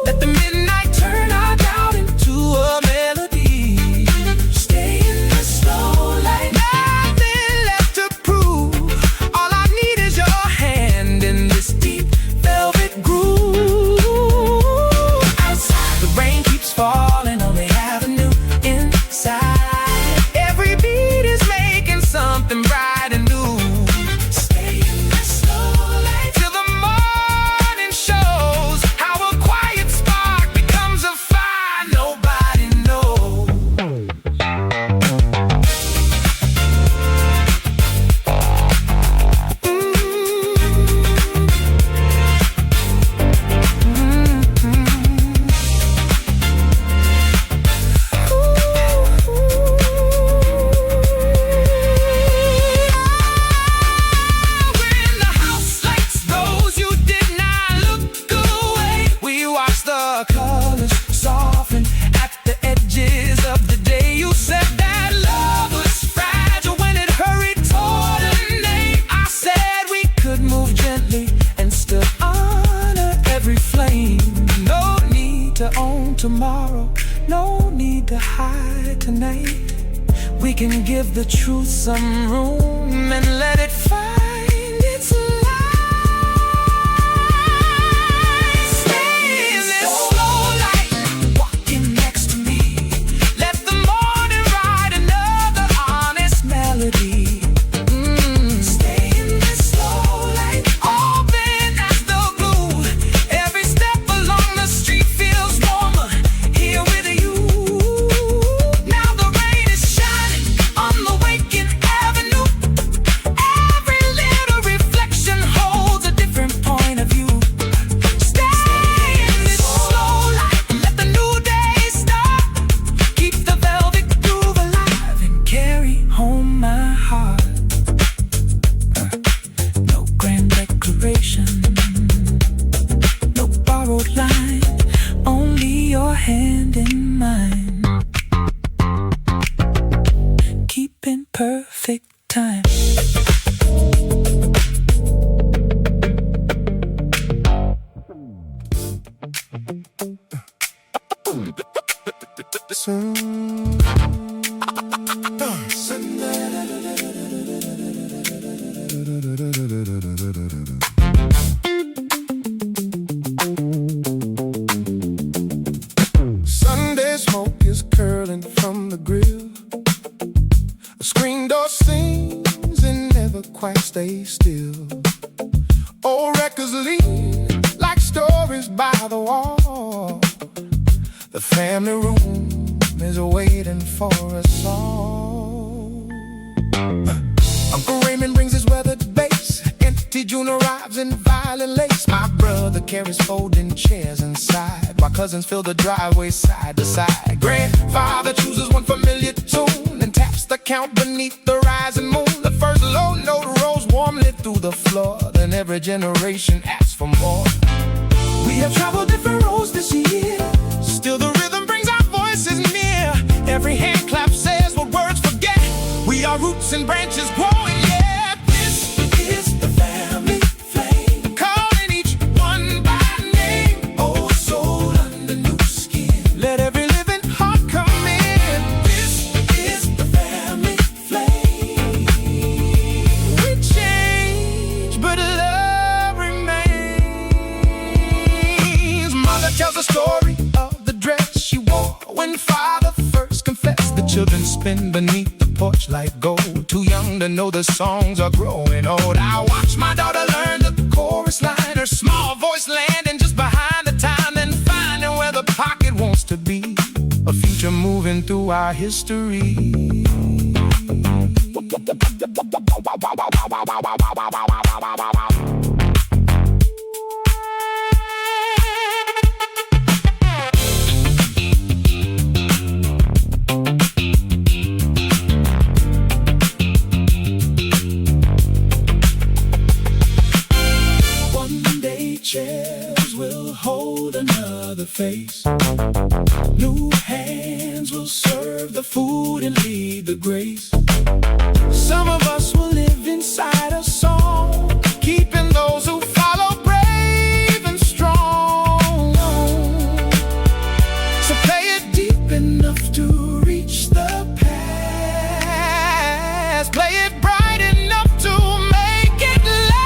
Let the midnight turn our doubt into a melody. Stay in this slow light, nothing left to prove. All I need is your hand in this deep velvet groove. Outside, the rain keeps falling on the avenue. Inside, every beat is making something bright and new. Stay in this slow light till the morning shows how a quiet spark becomes a fire nobody knows. When the house lights rose, you did not look away. We watched the colors soften at the edges of the day. You said that love was fragile when it hurried toward a name. I said we could move gently and still honor every flame. No need to own tomorrow, no need to hide tonight. We can give the truth some room and let it find its light. Stay in this slow light, walking next to me. Let the morning write another honest melody. Stay in this slow light. Sunday smoke is curling from the grill. A screen door sings and never quite stays still. Old records lean like stories by the wall. The family room is waiting for us all. Uncle Raymond brings his weathered bass. Auntie June arrives in violet lace. My brother carries folding chairs inside, while cousins fill the driveway side to side. Grandfather chooses one familiar tune and taps the count beneath the rising moon. The first low note rolls warmly through the floor, then every generation asks for more. We have traveled different roads this year, still the rhythm brings our voices near. Every hand clap says what words forget. We are roots and branches growing, yeah. This is the family flame, calling each one by name. Old soul under new skin, let every living heart come in. This is the family flame. We change, but love remains. Mother tells a story of the dress she wore when father first confessed. The children spin beneath the porch like gold, too young to know the songs are growing old. I watch my daughter learn the chorus line, her small voice landing just behind the time, then finding where the pocket wants to be, a future moving through our history. Chairs will hold another face. New hands will serve the food and lead the grace. Some of us will live inside a song, keeping those who follow brave and strong. So play it deep enough to reach the past. Play it bright enough to make it last.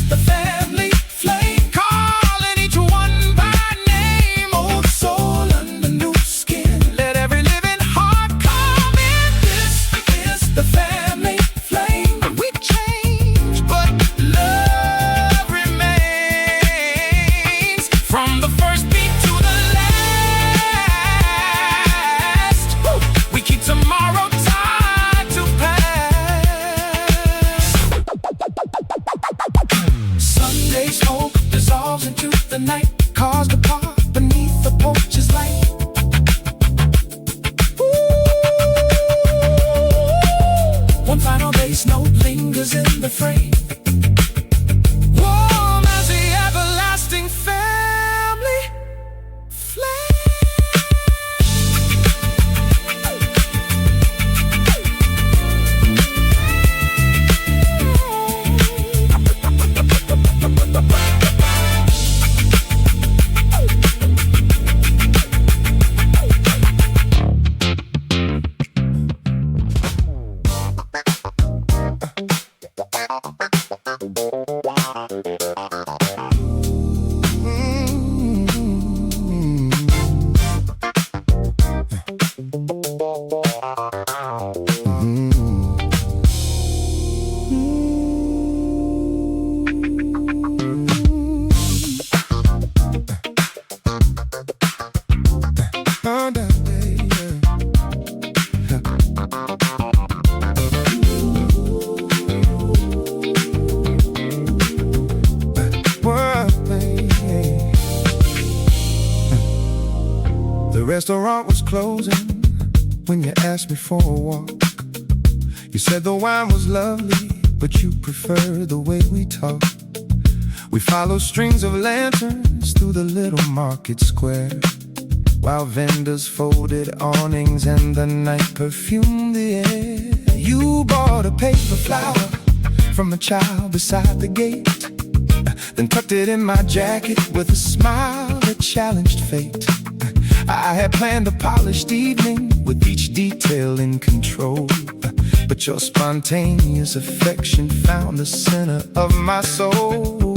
The family flame, calling each one by name. Old soul under new skin, let every living heart come in. This is the family flame. We change, but love remains. From the first beat to the last, we keep tomorrow tied to past. Sunday smoke dissolves into the night, cars depart beneath the porch's light. Ooh, one final bass note lingers in the frame, warm as the everlasting family flame. The restaurant was closing when you asked me for a walk. You said the wine was lovely, but you prefer the way we talk. We follow strings of lanterns through the little market square, while vendors folded awnings and the night perfumed the air. You bought a paper flower from a child beside the gate, then tucked it in my jacket with a smile that challenged fate. I had planned a polished evening with each detail in control. but your spontaneous affection found the center of my soul.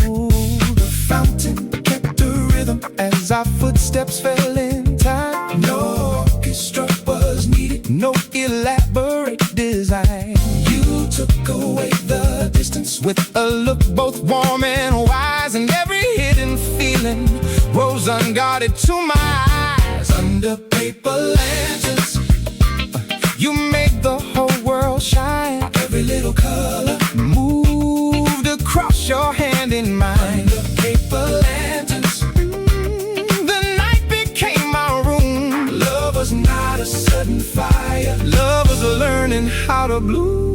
The fountain kept the rhythm as our footsteps fell in time. No orchestra was needed, no elaborate design. You took away the distance with a look both warm and wise, and every hidden feeling rose unguarded to my eyes. Under paper lanterns, you made the whole world shine. Every little color moved across your hand in mine. Under paper lanterns, the night became our room. Love was not a sudden fire, love was learning how to bloom.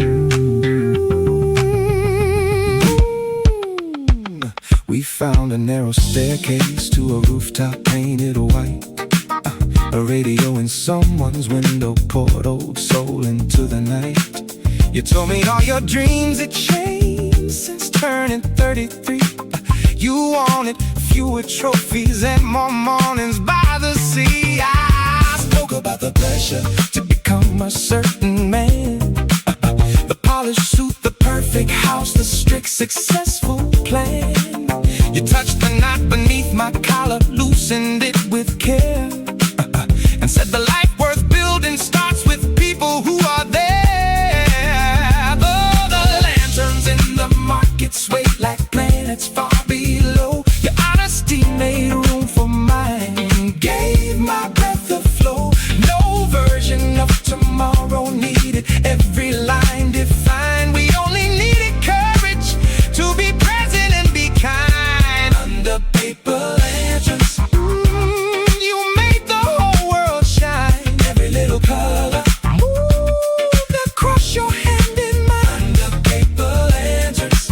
We found a narrow staircase to a rooftop painted white. A radio in someone's window poured old soul into the night. You told me all your dreams had changed since turning 33. You wanted fewer trophies and more mornings by the sea. I spoke about the pressure to become a certain man, the polished suit, the perfect house, the strict successful plan. You touched the knot beneath my collar, loosened it with care, and said the life worth building starts with people who are there. Though the lanterns in the market swayed like planets far below, your honesty made room for mine, gave my breath a flow. No version of tomorrow needed every line defined. We only needed courage to be present and be kind. Under paper lanterns, you made the whole world shine. Every little color moved across your hand in mine. Under paper lanterns,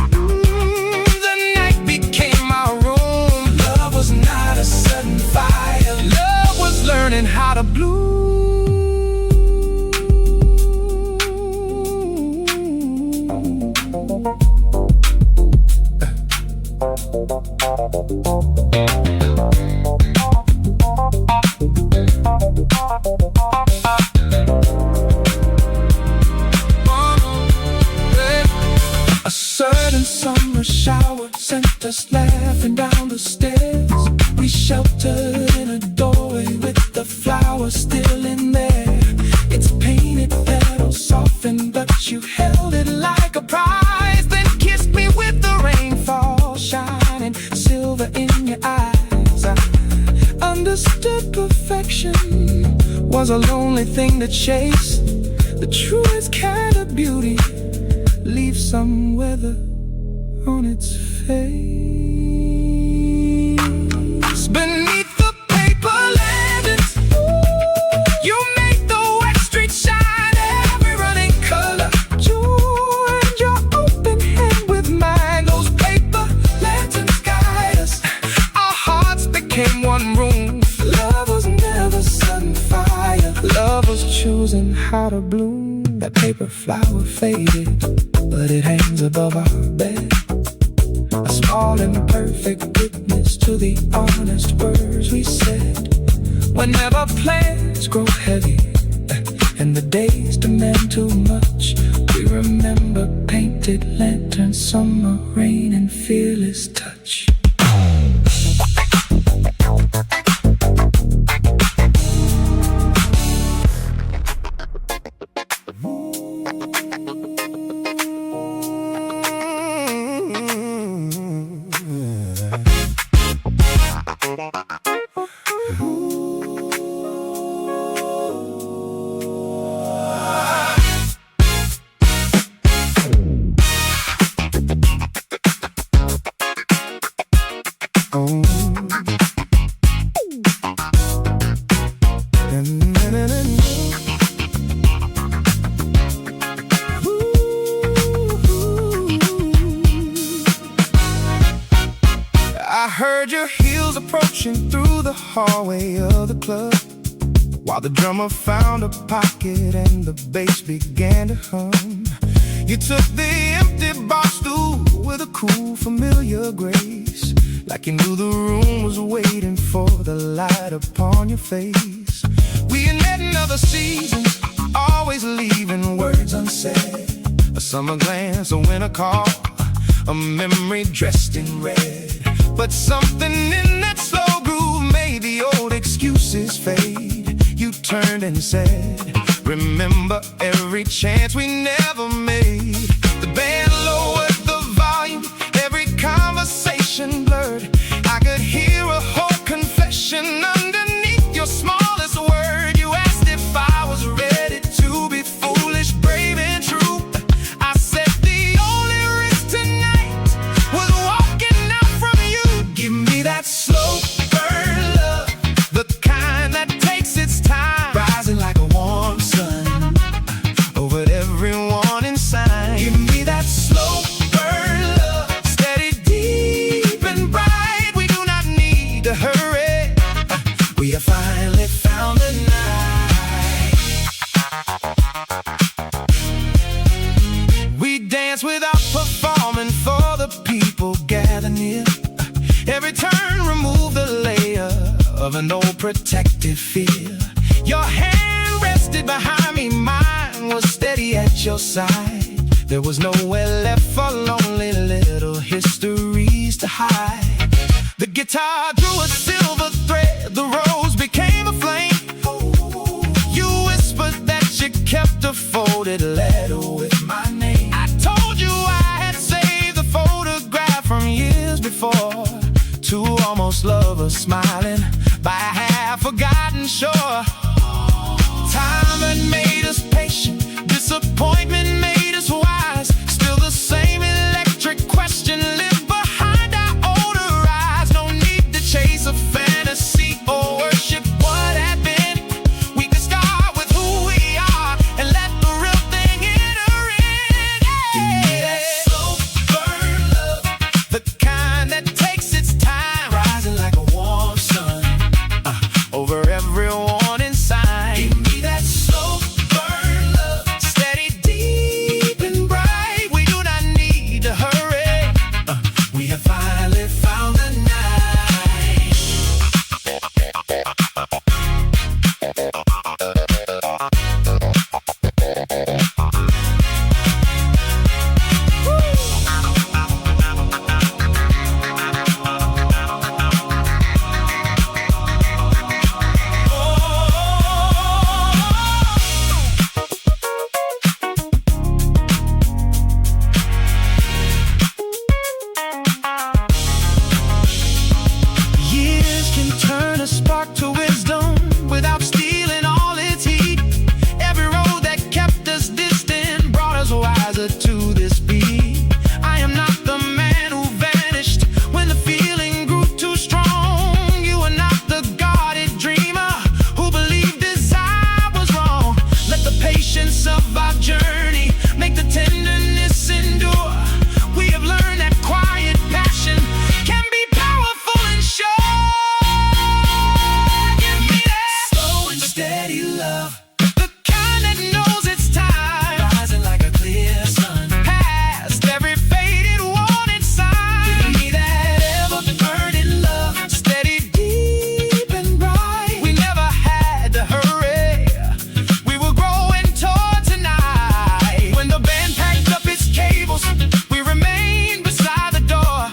the night became our room. Love was not a sudden fire, love was learning how to bloom. A certain summer shower sent us laughing down the stairs. We sheltered in a doorway with the flowers still in there. Its painted petals softened, but you held it like a prize. Then kissed me with the rainfall shining silver in your eyes. I understood perfection was a lonely thing to chase. The truest kind of beauty leaves some weather on its face. Beneath the paper lanterns, you make the wet street shine. Every running color joined your open hand with mine. Those paper lanterns guide us, our hearts became one room. Love was never sudden fire, love was choosing how to bloom. That paper flower faded, but it hangs above our bed, a small imperfect witness to the honest words we said. Whenever plans grow heavy and the days demand too much, we remember painted lanterns, summer rain, and fearless touch. I heard your heels approaching through the hallway of the club, while the drummer found a pocket and the bass began to hum. You took the empty bar stool with a cool, familiar grace, like you knew the room was waiting for the light upon your face. We had met in other seasons, always leaving words unsaid. A summer glance, a winter call, a memory dressed in red. But something in that slow groove made the old excuses fade. You turned and said, remember every chance we never made. The band lowered the volume, every conversation blurred. I could hear a whole confession underneath your smallest word. You asked if I was ready to be foolish, brave and true. I said the only risk tonight was walking out from you. Give me that slow burn love, the kind that takes its time, rising like a warm sun over everyone inside. Give me that slow burn love, steady, deep and bright. We do not need to hurry. We have finally found the night. We dance without performing for the people gather near. Every turn remove the layer of an old protective fear. Your hand rested behind me, mine was steady at your side. There was nowhere left for lonely little histories to hide. The guitar drew a silver thread, the rose became a flame. You whispered that you kept a folded letter with my name. I told you I had saved the photograph from years before. Two almost lovers smiling by a half-forgotten shore. Time had made us patient, disappointment made us wise. Still the same electric question lived behind our older eyes. No need to chase a fantasy or worship what had been. We can start with who we are and let the real thing enter in. Give me that slow burn love, the kind that takes its time, rising like a warm sun over everyone inside. Give me that slow burn love, steady, deep and bright. We do not need to hurry. We have finally found the night. Years can turn a spark to wisdom without stealing all its heat. Every road that kept us distant brought us wiser to this beat. I am not the man who vanished when the feeling grew too strong. You are not the guarded dreamer who believed desire was wrong. Let the patience of our journey make the tenderness endure. We have learned that quiet passion can be powerful and sure. Give me that slow and steady love, the kind that knows its time, rising like a clear sun past every faded wanted sign. Give me that ever-burning love, steady, deep and bright. We never had to hurry, we were growing toward tonight. When the band packed up its cables, we remained beside the door.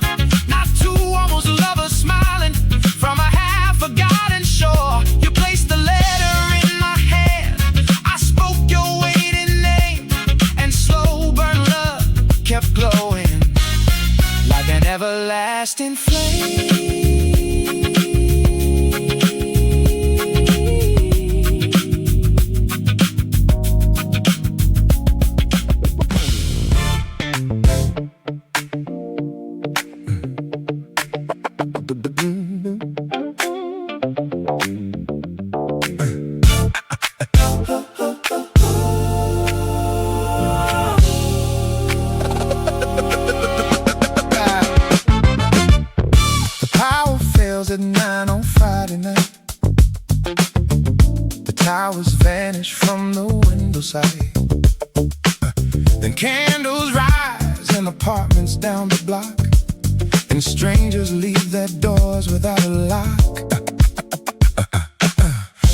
Not two almost lovers smiling from a half-forgotten shore. You placed the letter in my hand, I spoke your waiting name, and slow burn love kept glowing like an everlasting flame. The power fails at 9 on Friday night. The towers vanish from the window side. Then candles rise in apartments down the block, and strangers leave their doors without a lock.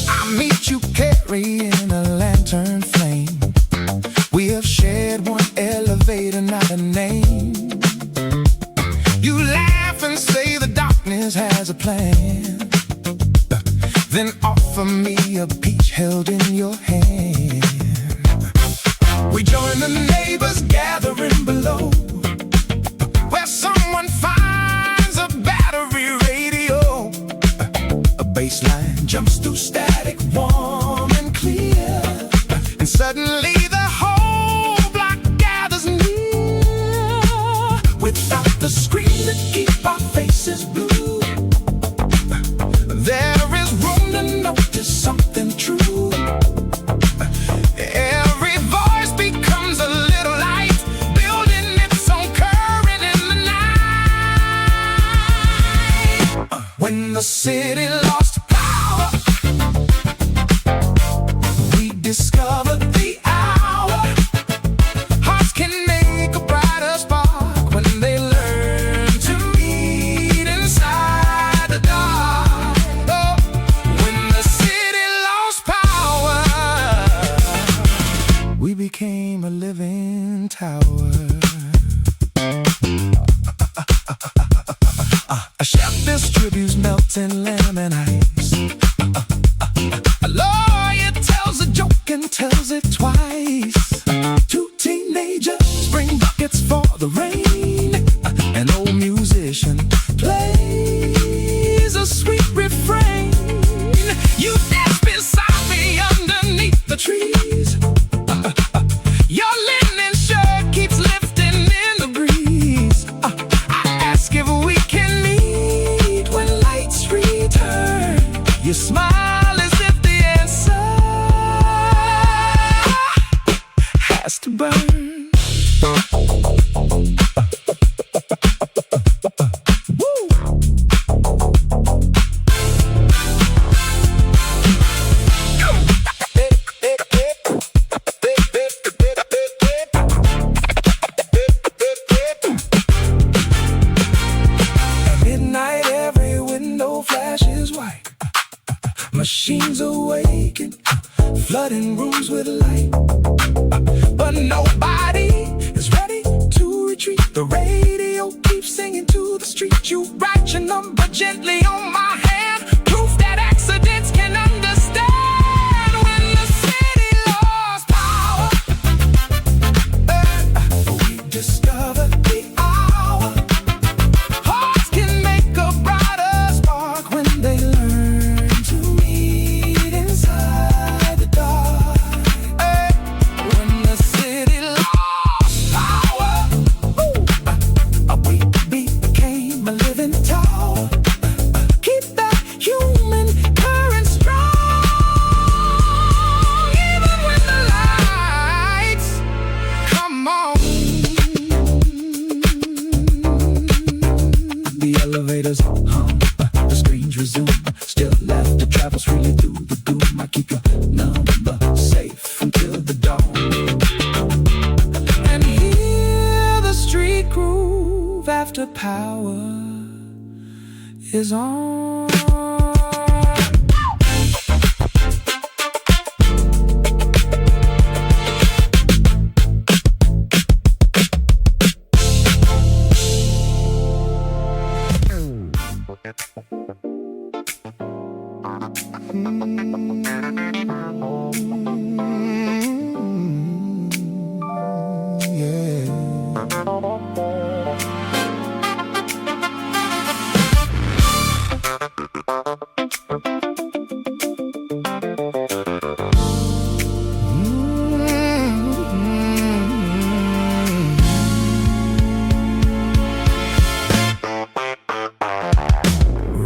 I meet you carrying a lantern flame. not a name. You laugh and say the darkness has a plan, then offer me a peach held in your hand. We join the neighbors gathering below, where someone finds a battery radio. A bass line jumps through static, warm and clear, and suddenly the whole block gathers near. Without the scream that keep our faces blue, there is room to notice something true. Every voice becomes a little light, building its own current in the night. When the city lost power, we discovered the hour. Hearts can make a brighter spark when they learn to meet inside the dark. Oh, when the city lost power, we became a living tower. A chef distributes melting lemon ice. A lawyer tells a joke and tells it twice. Two teenagers bring buckets for the rain. An old musician plays a sweet refrain. You dance beside me underneath the trees. Your linen shirt keeps lifting in the breeze. I ask if we can meet when lights return. You smile as if the answer has to burn. Midnight, every window flashes white. Machines awaken, flooding rooms with light. But nobody is ready to retreat. The radio keeps singing to the street. You write your number gently on my hand, proof that accidents can understand. When the city lost power, we discovered the hour. Hearts can make a brighter spark when they learn to meet inside the dark. When the city lost power, we became a living tower. Keep that human current strong, even when the lights come on. The elevators hum, the screens resume. Still left to travel freely through the gloom. I keep your number safe until the dawn, and hear the street groove after power is on.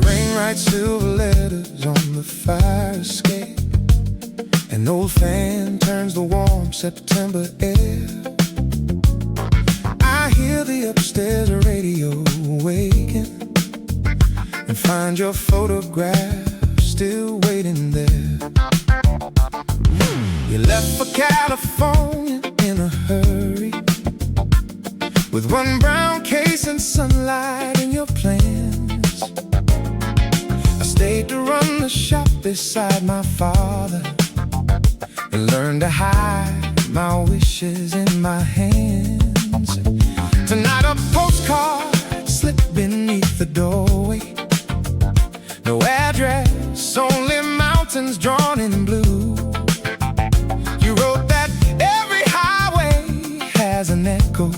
Rain-white silver letters on the fire escape. An old fan turns the warm September air. I hear the upstairs radio waking, and find your photograph still waiting there. You left for California in a hurry, with one brown case and sunlight in your plans. I stayed to run the shop beside my father, and learned to hide my wishes in my hands. Tonight a postcard slipped beneath the doorway. No address, only mountains drawn in blue. You wrote that every highway has an echo,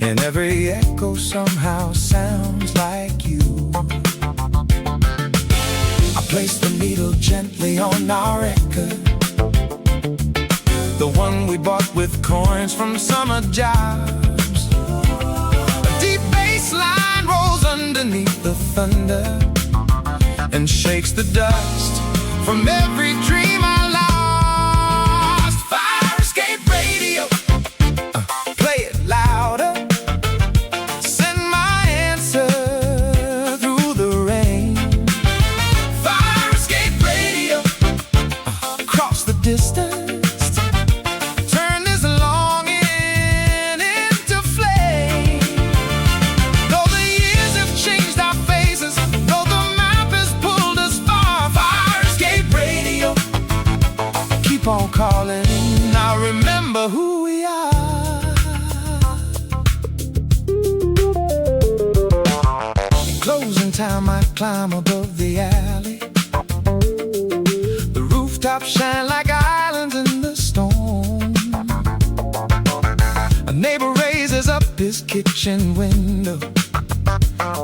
and every echo somehow sounds like you. I placed the needle gently on our record, the one we bought with coins from summer jobs. A deep bass line rolls underneath the thunder and shakes the dust from every dream I lost. Fire escape radio, play it louder. Send my answer through the rain. Fire escape radio, across the distance. On calling, now remember who we are. Closing time, I climb above the alley. The rooftops shine like islands in the storm. A neighbor raises up his kitchen window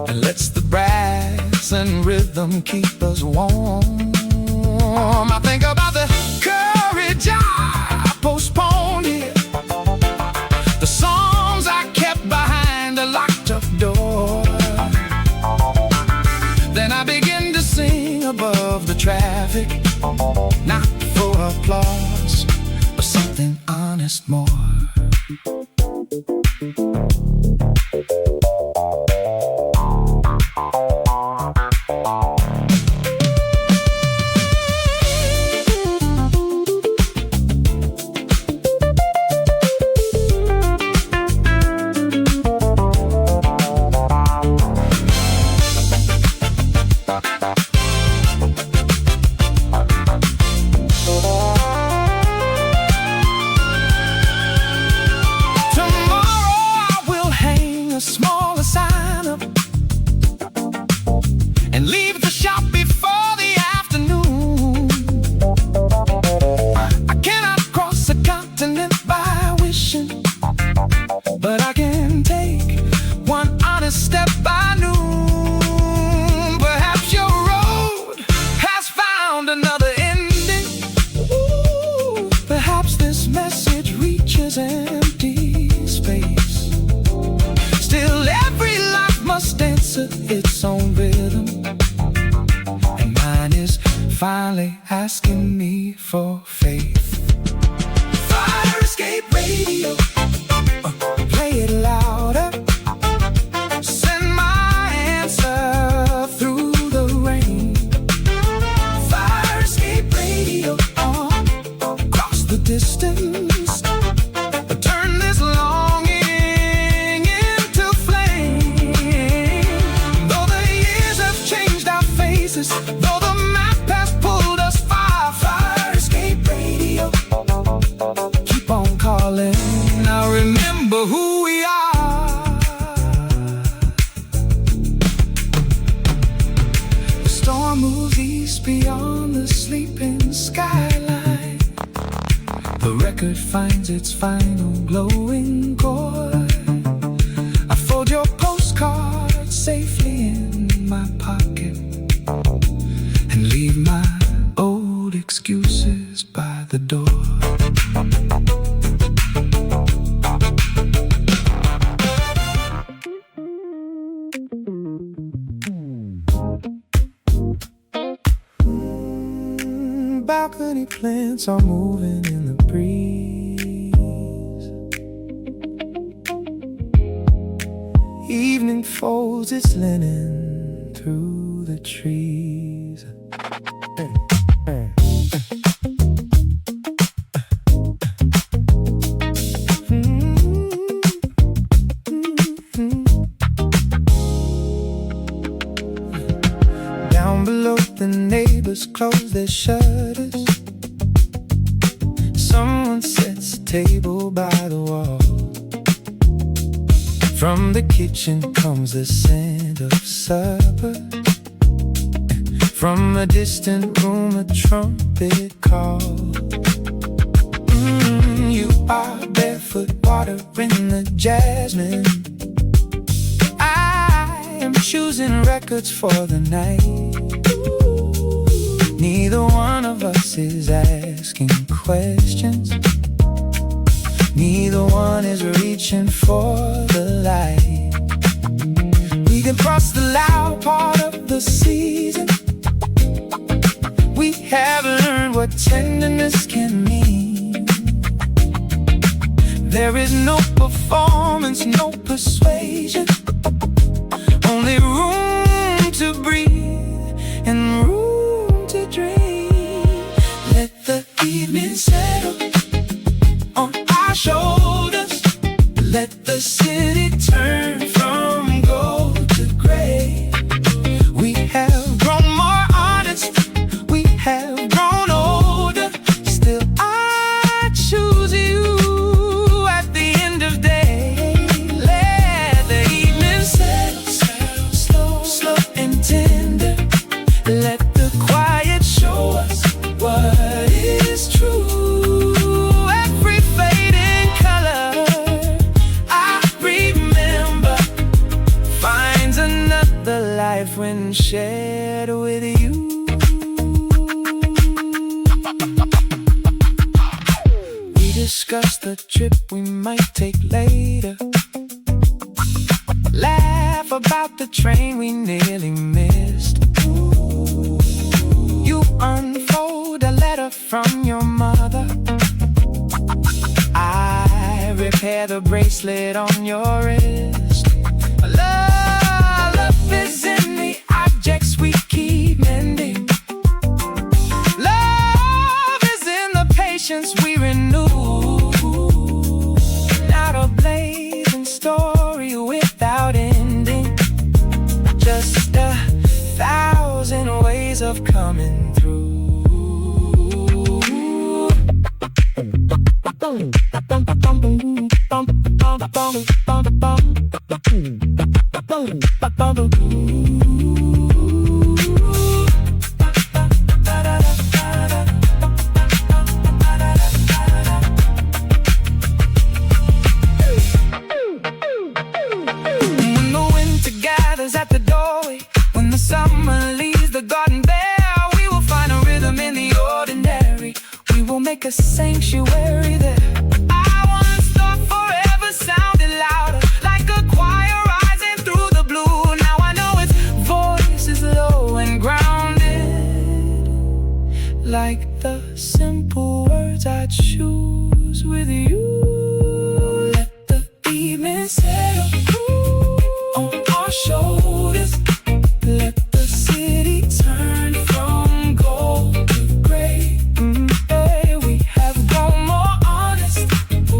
and lets the brass and rhythm keep us warm. I think about the courage I postponed here, the songs I kept behind a locked-up door. Then I begin to sing above the traffic, not for applause, but something honest more. Smaller sign up and leave the shop before the afternoon. I cannot cross a continent by wishing, but I can take one honest step by noon. Perhaps your road has found another ending. Ooh, perhaps this message reaches empty space. Still, every life must answer its own rhythm, and mine is finally asking me for faith. Fire escape radio, play it louder. Send my answer through the rain. Fire escape radio, across the distance. Turn this longing though the map has pulled us far. Fire escape radio, keep on calling, now remember who we are. The storm moves east beyond the sleeping skyline. The record finds its final glowing chord. I fold your postcard safely in my pocket and leave my old excuses by the door. Balcony plants are moving in the breeze. Evening folds its linen through the trees. Down below, the neighbors close their shutters. Someone sets a table by the wall. From the kitchen comes the scent of supper. From a distant room a trumpet call. You are barefoot, watering the jasmine. I am choosing records for the night. Neither one of us is asking questions. Neither one is reaching for the light. We can cross the loud part of the season. We have learned what tenderness can mean. There is no performance, no persuasion, only room to breathe and room to dream. Let the evening settle on our shoulders. Let the city turn from gold to gray. We have grown more honest, we have grown older. Still I choose you at the end of day. Let the evening settle, slow, slow and tender. Let the quiet show us what is true. Every fading color I remember finds another life when shared with you. We discuss the trip we might take later. Laugh about the train we nearly missed. You unfold a letter from your mother. I repair the bracelet on your wrist. Love is in the objects we keep mending. Love is in the patience we renew. Not a blazing story without ending, just 1,000 ways of coming through. When the winter gathers at the doorway, when the summer leaves the garden bare, we will find a rhythm in the ordinary. We will make a sanctuary there. I once thought forever sounded louder, like a choir rising through the blue. Now I know its voice is low and grounded, like the simple words I choose with you. Let the evening settle on our shoulders. Let the city turn from gold to gray. We have grown more honest,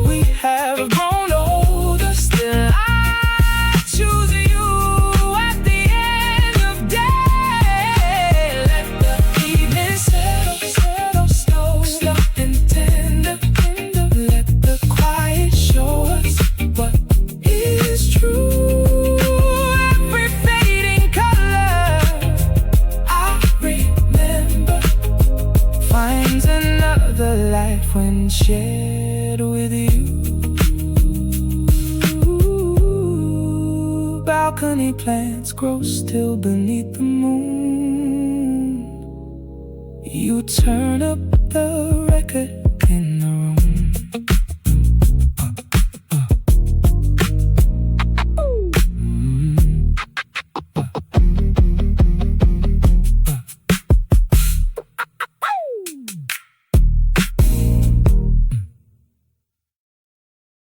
we have grown older. Still I choose you at the end of day. Let the evening settle, slow, slow and tender. Let the quiet show us what is true. Every fading color I remember finds another life when shared with you. Balcony plants grow still beneath the moon. You turn up the record in the room.